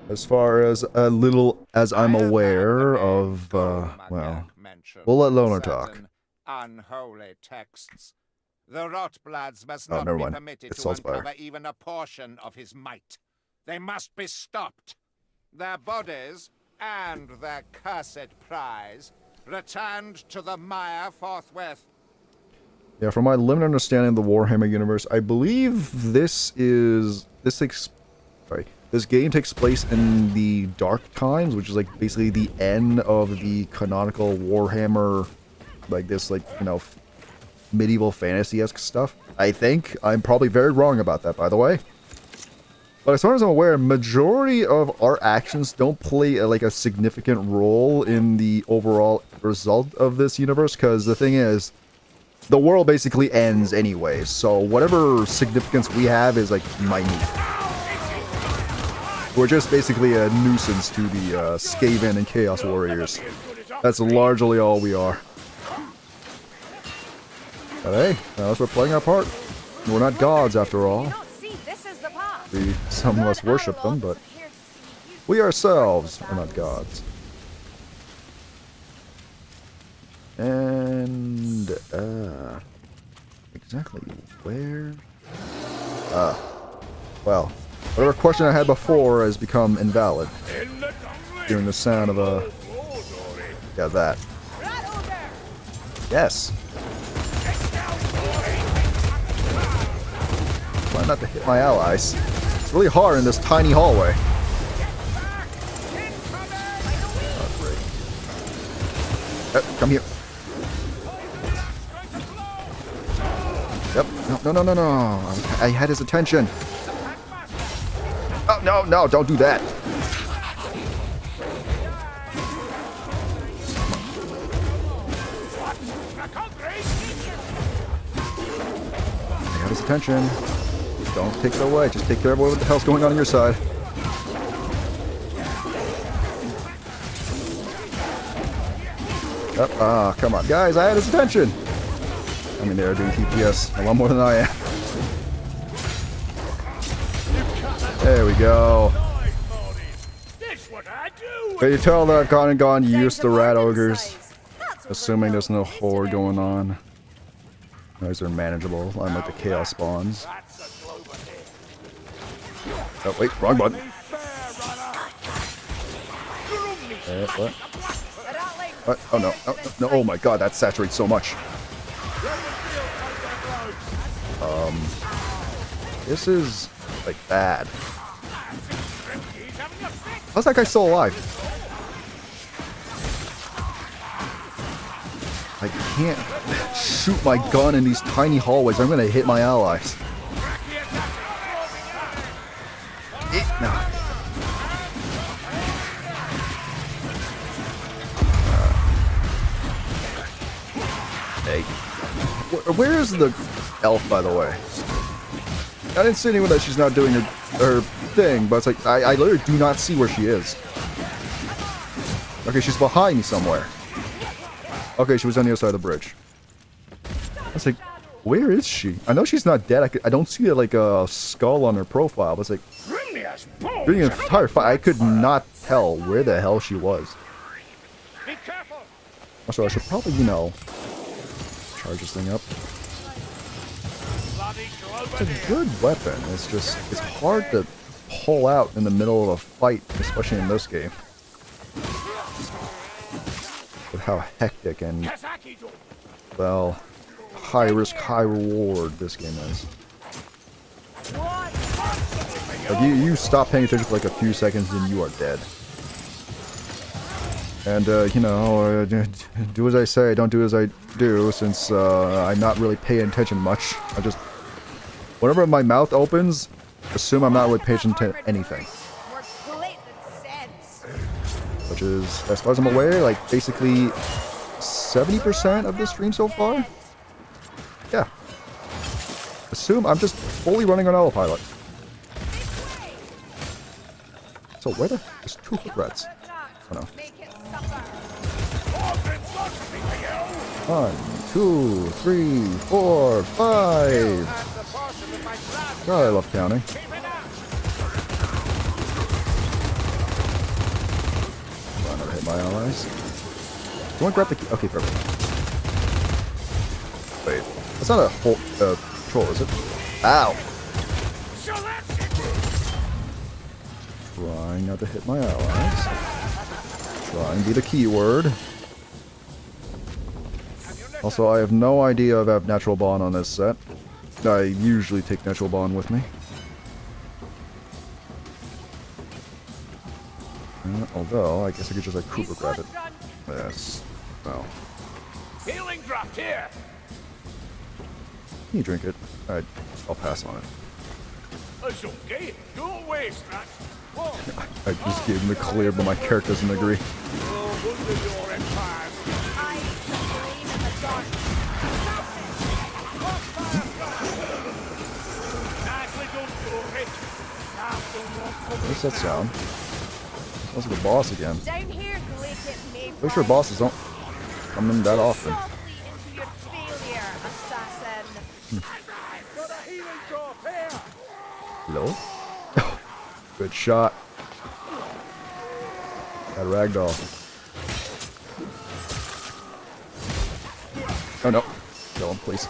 As far as little as I'm aware of, well, we'll let Loner talk. Unholy texts. The Rotbloods must Oh, not never be mind. permitted It's to Saltzpyre. uncover even a portion of his might. They must be stopped. Their bodies and their cursed prize returned to the mire forthwith. Yeah, from my limited understanding of the Warhammer universe, I believe this game takes place in the Dark Times, which is like basically the end of the canonical Warhammer, like this, like, you know, medieval fantasy-esque stuff. I think. I'm probably very wrong about that, by the way. But as far as I'm aware, majority of our actions don't play like a significant role in the overall result of this universe, because the thing is, the world basically ends anyway, so whatever significance we have is like minute. We're just basically a nuisance to the Skaven and Chaos Warriors. That's largely all we are. But hey, we're playing our part. We're not gods after all. Some of us worship them, but we ourselves are not gods. And, exactly where? Well, whatever question I had before has become invalid. Hearing the sound of a... Yeah, that. Yes! Try not to hit my allies. It's really hard in this tiny hallway. Oh, great. Come here. Yep. No. I had his attention. Oh, no, don't do that. I had his attention. Don't take it away. Just take care of what the hell's going on your side. Oh, come on. Guys, I had his attention. I mean, they're doing TPS a lot more than I am. There we go. Can you tell that I've gone used to rat ogres? Assuming there's no horde going on. Those are manageable, unlike the chaos spawns. Oh, wait, wrong button. What? What? Oh, no. No. Oh, my God, that saturates so much. This is, like, bad. How's that guy still alive? I can't shoot my gun in these tiny hallways. I'm gonna hit my allies. No. Hey. Where is the elf, by the way? I didn't see anyone that she's not doing her thing, but it's like, I literally do not see where she is. Okay, she's behind me somewhere. Okay, she was on the other side of the bridge. I was like, where is she? I know she's not dead. I don't see like a skull on her profile, but it's like, during the entire fight, I could not tell where the hell she was. Also, I should probably, you know, charge this thing up. It's a good weapon. It's just, it's hard to pull out in the middle of a fight, especially in this game. With how hectic and, well, high risk, high reward this game is. Like, you stop paying attention for like a few seconds and you are dead. And, you know, do as I say, don't do as I do, since I'm not really paying attention much. I just, whenever my mouth opens, assume I'm not really paying attention to anything. which is, as far as I'm aware, like basically 70% of the stream so far. Yeah. Assume I'm just fully running on autopilot. So where the... There's 2 regrets. Oh no. Make it suffer. 1, 2, 3, 4, 5. God, I love counting. I'm gonna hit my allies. Do I grab the key? Okay, perfect. Wait, that's not a whole troll, is it? Ow! Trying not to hit my allies. Trying to be the keyword. Also, I have no idea if I have natural bond on this set. I usually take natural bond with me. Although, I guess I could just like Cooper grab it. Yes. Well. Healing dropped here. Can you drink it? Alright, I'll pass on it. That's okay. Don't waste that. Whoa. I just gave him the clear, but my character doesn't agree. Oh, under your empire. I gleam in the dark. Nicely done, Corey. What's that sound? That's like a boss again. Down here, Blake, it may Pretty sure bosses don't come in that often. softly into your failure, assassin. Got a healing drop here. Hello? Good shot. Got a ragdoll. Oh no. Kill him, please.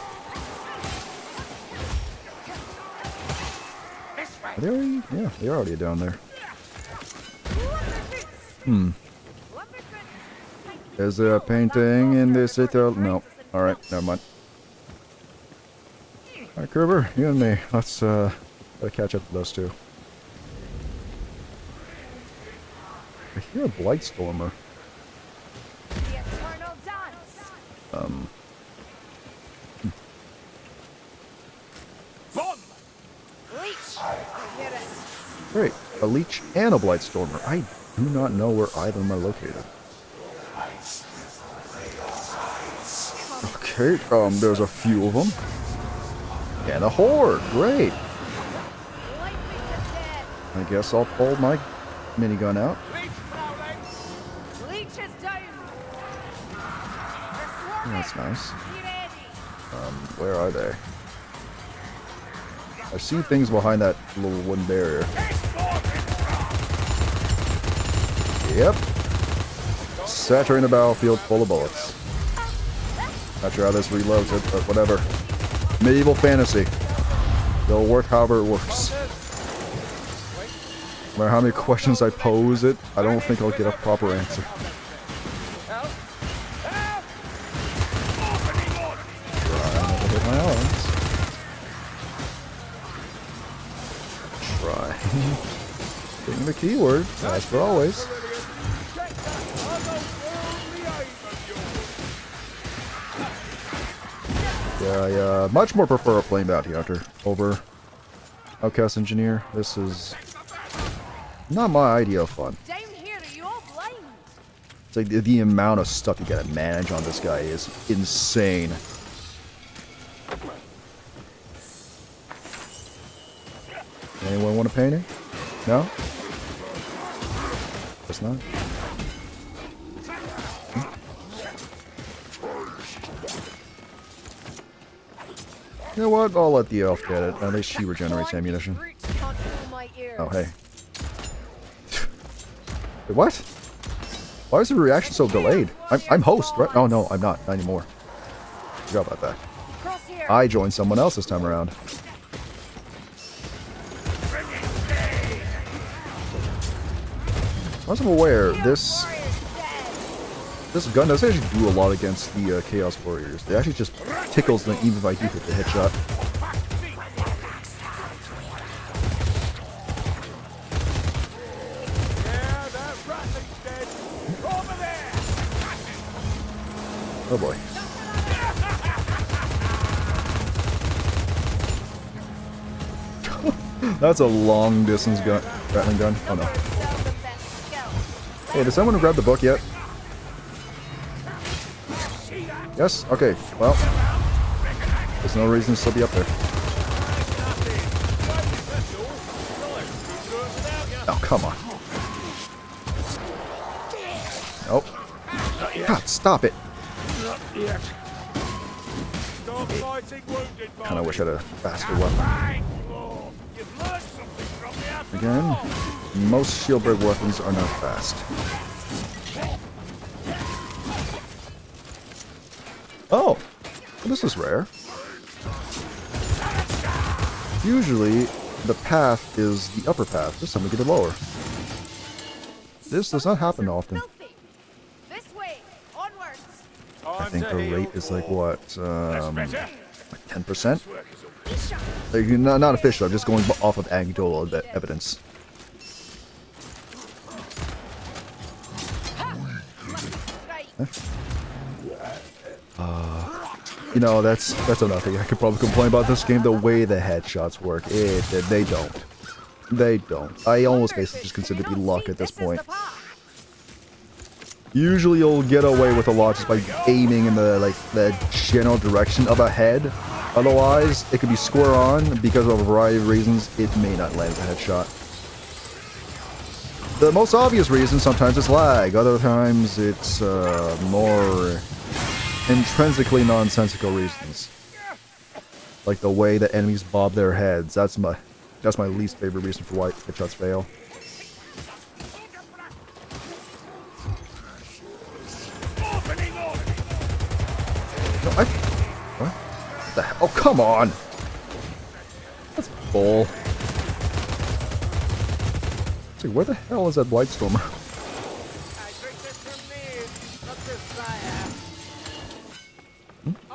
Are they already? Yeah, they're already down there. Is there a painting in this citadel? No. Alright, never mind. Alright, Kerber, you and me. Let's gotta catch up to those two. I hear a Blightstormer. The eternal dance. Bomb. Leech. I hear it. Great. A Leech and a Blightstormer. I do not know where either of them are located. Okay, there's a few of them. And a Horde. Great. Light me to death. I guess I'll pull my minigun out. Leech is down. That's nice. Be ready. Where are they? I see things behind that little wooden barrier. Yep. Saturating the battlefield full of bullets. Not sure how this reloads it, but whatever. Medieval fantasy. It'll work however it works. No matter how many questions I pose it, I don't think I'll get a proper answer. Hit my allies. Try. Getting the keyword, as for always. Yeah, I much more prefer a plain bounty hunter over outcast engineer. This is not my idea of fun. Down here, are you all blind? It's like the amount of stuff you gotta manage on this guy is insane. Anyone want a painting? No? Guess not. You know what? I'll let the elf get it. At least she regenerates ammunition. Oh, hey. Wait, what? Why is the reaction so delayed? I'm host, right? Oh, no, I'm not. Not anymore. Forgot about that. I joined someone else this time around. As I'm aware, this gun doesn't actually do a lot against the Chaos Warriors. It actually just tickles them even if I do hit the headshot. Oh boy. That's a long distance gun, rattling gun. Oh no. Hey, did someone grab the book yet? Yes? Okay, well. There's no reason to still be up there. Oh, come on. Nope. God, stop it. Kinda wish I had a faster weapon. Again, most shield break weapons are not fast. Oh! This is rare. Usually, the path is the upper path. This time we get it lower. This does not happen often. This way, onwards. I think the rate is like what, like 10%? Like, not official. I'm just going off of anecdotal evidence. You know, that's another thing I could probably complain about this game. The way the headshots work, they don't. They don't. I almost basically just consider it to be luck at this point. Usually you'll get away with a lot just by aiming in the general direction of a head. Otherwise, it could be square on. Because of a variety of reasons, it may not land as a headshot. The most obvious reason, sometimes it's lag. Other times it's more intrinsically nonsensical reasons. Like the way the enemies bob their heads. That's my least favorite reason for why headshots fail. No, what? What the hell? Oh, come on! That's bull. See, where the hell is that Blightstormer?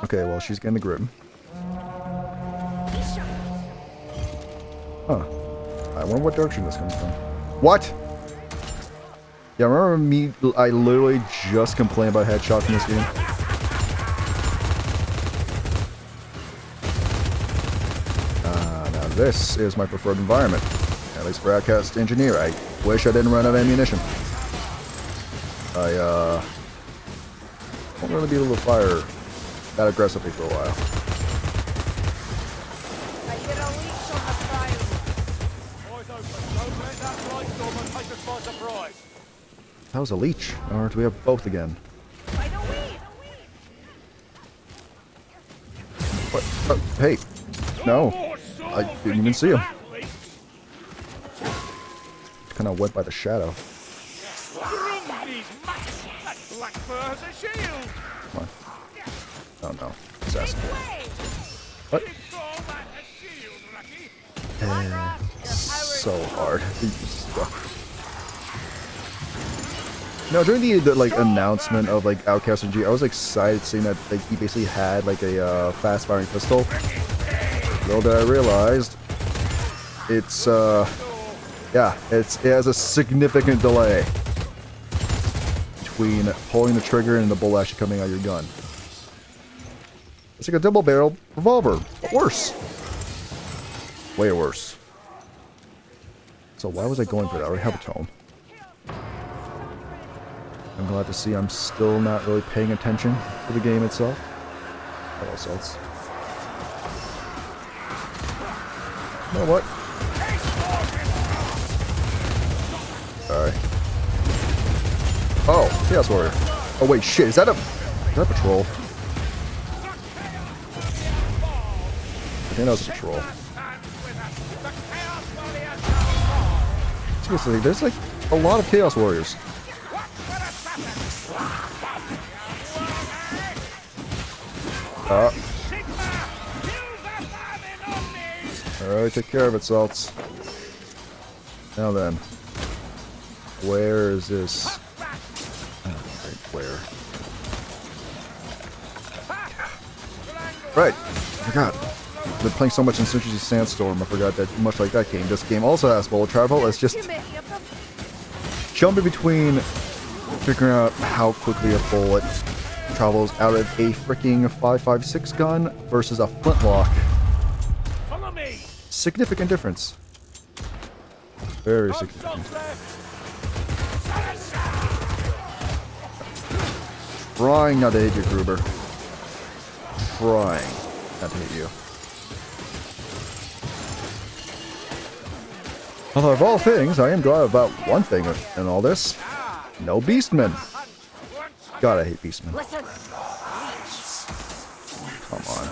Okay, well, she's getting the grip. Huh. I wonder what direction this comes from. What? Yeah, remember me? I literally just complained about headshots in this game. Now this is my preferred environment. At least for Outcast Engineer. I wish I didn't run out of ammunition. I won't really be able to fire that aggressively for a while. I hear a leech on the fire. That was a leech. Or do we have both again? By the way. What? Hey. No. I didn't even see him. Kind of went by the shadow. Come on. Oh no. Assassin. What? So hard. No, during the like announcement of like Outcast and G, I was excited seeing that like he basically had like a fast firing pistol. Little did I realized, it's yeah, it has a significant delay between pulling the trigger and the bullet actually coming out of your gun. It's like a double-barrel revolver, but worse. Way worse. So why was I going for that? I already have a tome. I'm glad to see I'm still not really paying attention to the game itself. What else? You know what? Alright. Oh, Chaos Warrior. Oh wait, shit, is that a patrol? I think that was a patrol. Seriously, there's like a lot of Chaos Warriors. Alright, take care of it, Salts. Now then. Where is this? Where? Right. I forgot. I've been playing so much Insurgency Sandstorm, I forgot that much like that game. This game also has bullet travel. It's just jumping between figuring out how quickly a bullet travels out of a freaking 5.56 gun versus a flintlock. Follow me. Significant difference. Very significant. Trying not to hit you, Gruber. Trying not to hit you. Although of all things, I am glad about one thing in all this. No beastmen. God, I hate beastmen. Listen. Come on.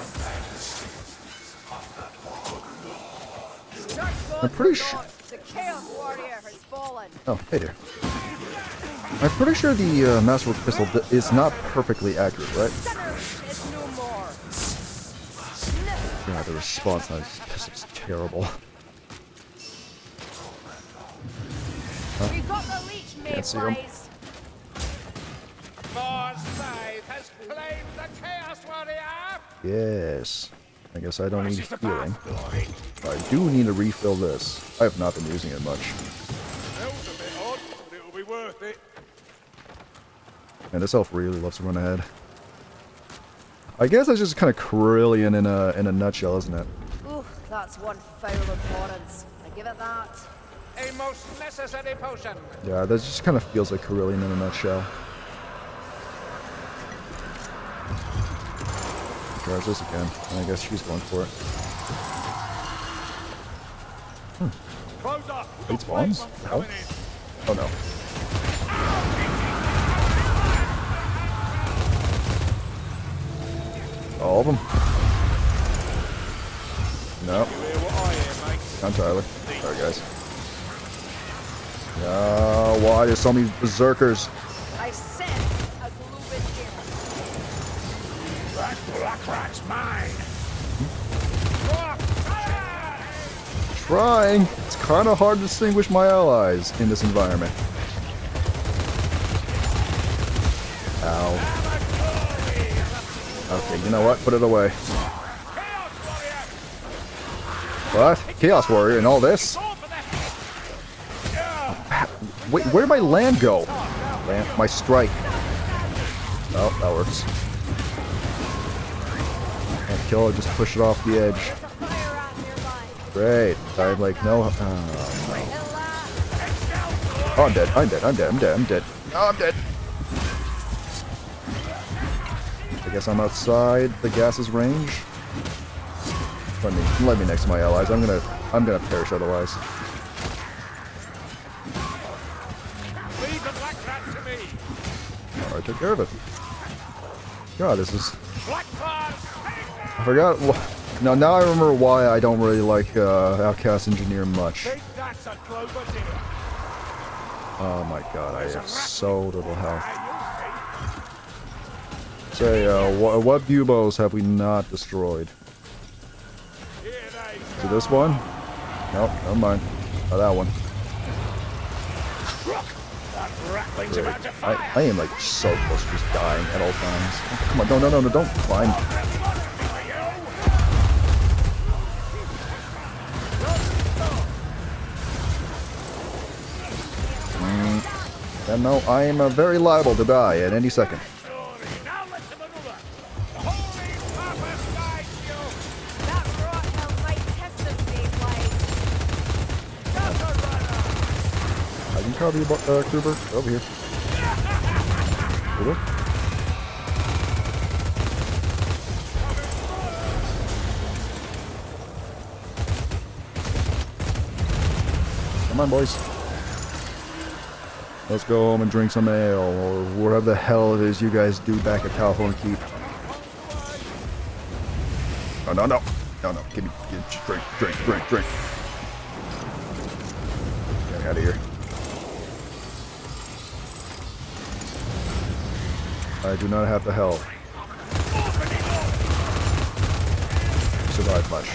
I'm pretty sure. The Chaos Warrior has fallen. Oh, hey there. I'm pretty sure the Masterwork Pistol is not perfectly accurate, right? Sinners is no more. Yeah, the response on this pistol is terrible. We got the leech, Can't see him. mayflies. Morr's scythe has claimed the Chaos Warrior! Yes. I guess I don't need healing. But I do need to refill this. I have not been using it much. Smells a bit odd, but it'll be worth it. And this elf really loves to run ahead. I guess that's just kind of Carillion in a nutshell, isn't it? Ooh, that's one foul importance. I give it that. A most necessary potion. Yeah, that just kind of feels like Carillion in a nutshell. Tries this again. And I guess she's going for it. Close up. Eight spawns? Oh. Oh no. All of them? No. You hear what I hear, mate? Not entirely. Sorry, guys. No, why there's so many berserkers? I sense a globin here. That black rat's mine. Trying. It's kind of hard to distinguish my allies in this environment. Ow. Okay, you know what? Put it away. What? Chaos Warrior and all this? Wait, where did my land go? My strike. Oh, that works. Can't kill it, just push it off the edge. There's a fire ant nearby. Great. I'm like, no. Oh, I'm dead. I'm dead. I'm dead. I'm dead. I'm dead. Oh, I'm dead. I guess I'm outside the gas's range. Let me next to my allies. I'm gonna perish otherwise. Leave the black rat to me. I took care of it. God, this is. Black fire. I forgot. Now I remember why I don't really like Outcast Engineer much. Think that's a clover deer. Oh my god, I have so little health. Say, what buboes have we not destroyed? Is it this one? Nope, never mind. Oh, that one. I am like so close to just dying at all times. Oh, come on, no, don't climb. And no, I am very liable to die at any second. That rot hell might test us, mayflies. I can cover you, Kruber. Over here. Kruber. Come on, boys. Let's go home and drink some ale, or whatever the hell it is you guys do back at California Keep. Oh, no. Give me, drink. Get me out of here. I do not have the health. Survive much.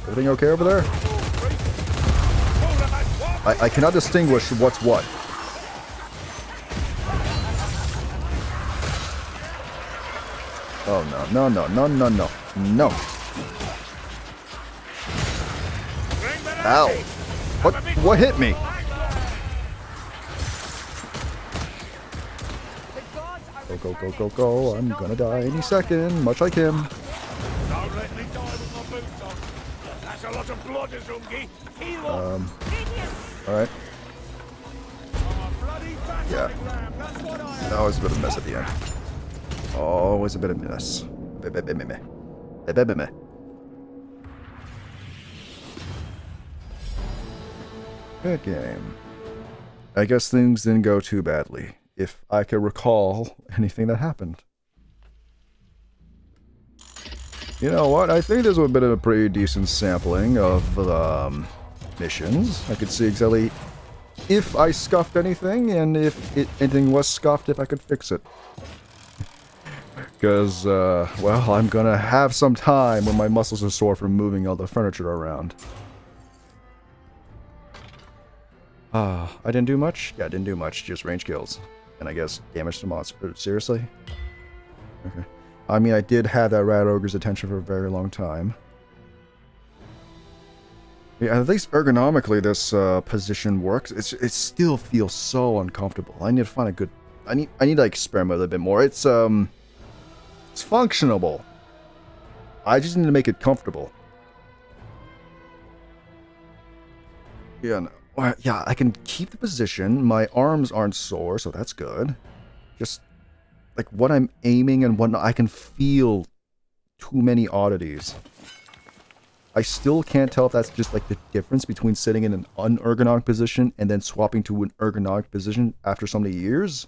Everything okay over there? I cannot distinguish what's what. Oh no. No. Ow. What hit me? Go. I'm gonna die any second, much like him. Don't let me die with my boots on. That's a lot of blood, Azungi. Heal up. Alright. Bloody Yeah. battering ram. That's what I am. Always a bit of a mess at the end. Always a bit of a mess. Good game. I guess things didn't go too badly, if I could recall anything that happened. You know what? I think this would have been a pretty decent sampling of missions. I could see exactly if I scuffed anything, and if anything was scuffed, if I could fix it. Because, well, I'm gonna have some time when my muscles are sore from moving all the furniture around. I didn't do much? Yeah, I didn't do much. Just range kills. And I guess damage to monsters. Seriously? Okay. I mean, I did have that Rat Ogre's attention for a very long time. Yeah, at least ergonomically this position works. It still feels so uncomfortable. I need to find a good... I need to experiment a little bit more. It's functionable. I just need to make it comfortable. Yeah, no. Well, yeah, I can keep the position. My arms aren't sore, so that's good. Just like what I'm aiming and whatnot, I can feel too many oddities. I still can't tell if that's just like the difference between sitting in an unergonomic position and then swapping to an ergonomic position after so many years.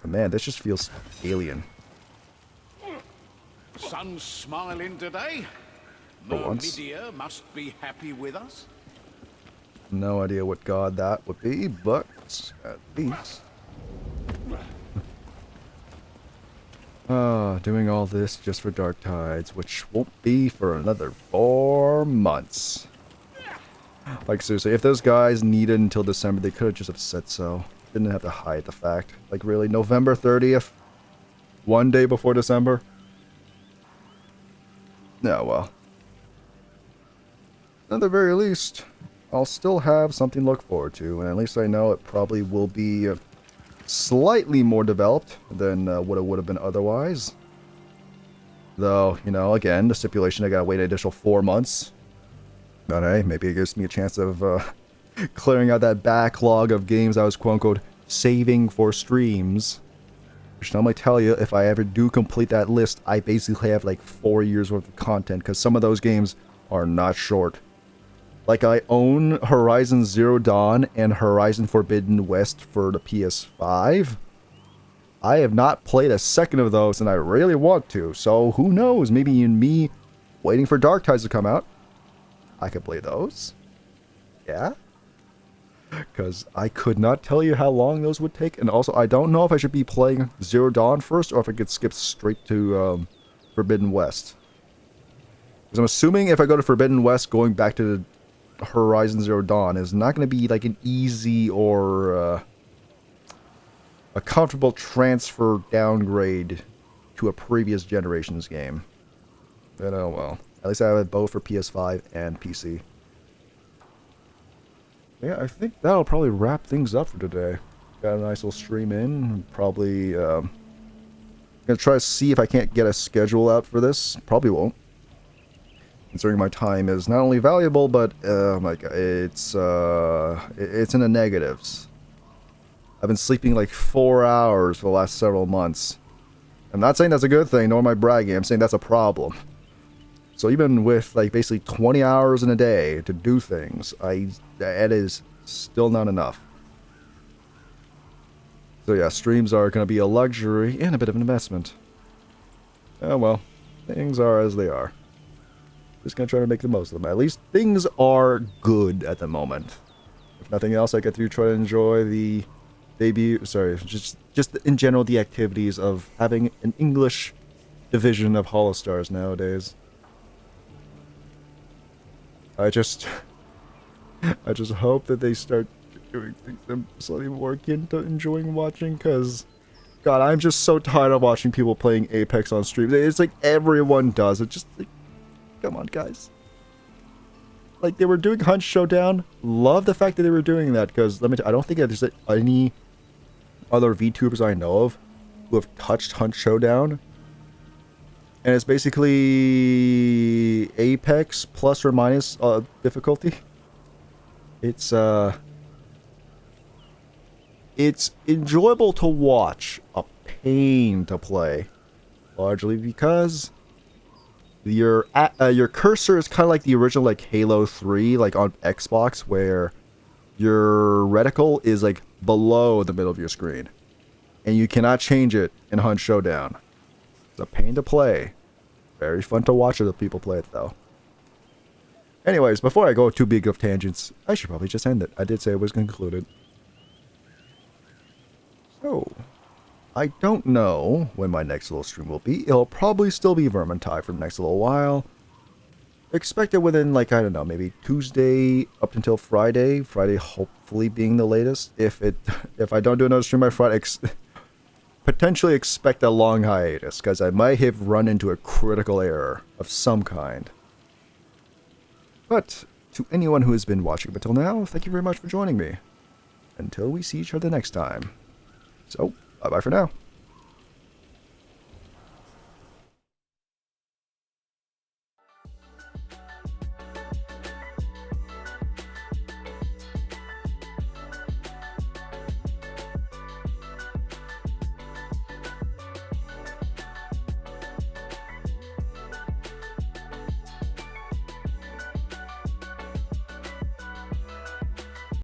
But man, this just feels alien. Sun's smiling today. For once. Mermidia must be happy with us. No idea what god that would be, but at least... doing all this just for Darktides, which won't be for another 4 months. Like, seriously, if those guys needed until December, they could have just have said so. Didn't have to hide the fact. Like, really, November 30th? 1 day before December? No, well. At the very least, I'll still have something to look forward to, and at least I know it probably will be slightly more developed than what it would have been otherwise. Though, you know, again, the stipulation I gotta wait an additional 4 months. But hey, maybe it gives me a chance of clearing out that backlog of games I was quote-unquote saving for streams. Which normally tell you, if I ever do complete that list, I basically have like 4 years worth of content, because some of those games are not short. Like, I own Horizon Zero Dawn and Horizon Forbidden West for the PS5. I have not played a second of those, and I really want to, so who knows, maybe in me waiting for Darktide to come out, I could play those. Yeah? Because I could not tell you how long those would take, and also I don't know if I should be playing Zero Dawn first, or if I could skip straight to Forbidden West. Because I'm assuming if I go to Forbidden West, going back to the Horizon Zero Dawn is not going to be like an easy or a comfortable transfer downgrade to a previous generation's game. But oh well. At least I have it both for PS5 and PC. Yeah, I think that'll probably wrap things up for today. Got a nice little stream in. Probably gonna try to see if I can't get a schedule out for this. Probably won't. Considering my time is not only valuable, but my God, it's in the negatives. I've been sleeping like 4 hours for the last several months. I'm not saying that's a good thing, nor am I bragging. I'm saying that's a problem. So even with like basically 20 hours in a day to do things, that is still not enough. So yeah, streams are going to be a luxury and a bit of an investment. Oh well, things are as they are. Just gonna try to make the most of them. At least things are good at the moment. If nothing else, I get to try to enjoy the debut. Sorry, just in general the activities of having an English division of Holostars nowadays. I just hope that they start doing things I'm slightly more akin to enjoying watching, because God, I'm just so tired of watching people playing Apex on stream. It's like everyone does it. Just like, come on, guys. Like, they were doing Hunt Showdown. Love the fact that they were doing that, because let me I don't think there's any other VTubers I know of who have touched Hunt Showdown. And it's basically Apex plus or minus difficulty. It's enjoyable to watch, a pain to play, largely because your cursor is kind of like the original like Halo 3 like on Xbox, where your reticle is like below the middle of your screen, and you cannot change it in Hunt Showdown. It's a pain to play. Very fun to watch other people play it though. Anyways, before I go too big of tangents, I should probably just end it. I did say it was concluded. So, I don't know when my next little stream will be. It'll probably still be Vermintide for the next little while. Expect it within, like, I don't know, maybe Tuesday up until Friday. Friday hopefully being the latest. If I don't do another stream by Friday, potentially expect a long hiatus, because I might have run into a critical error of some kind. But, to anyone who has been watching up until now, thank you very much for joining me. Until we see each other next time. So, bye-bye for now.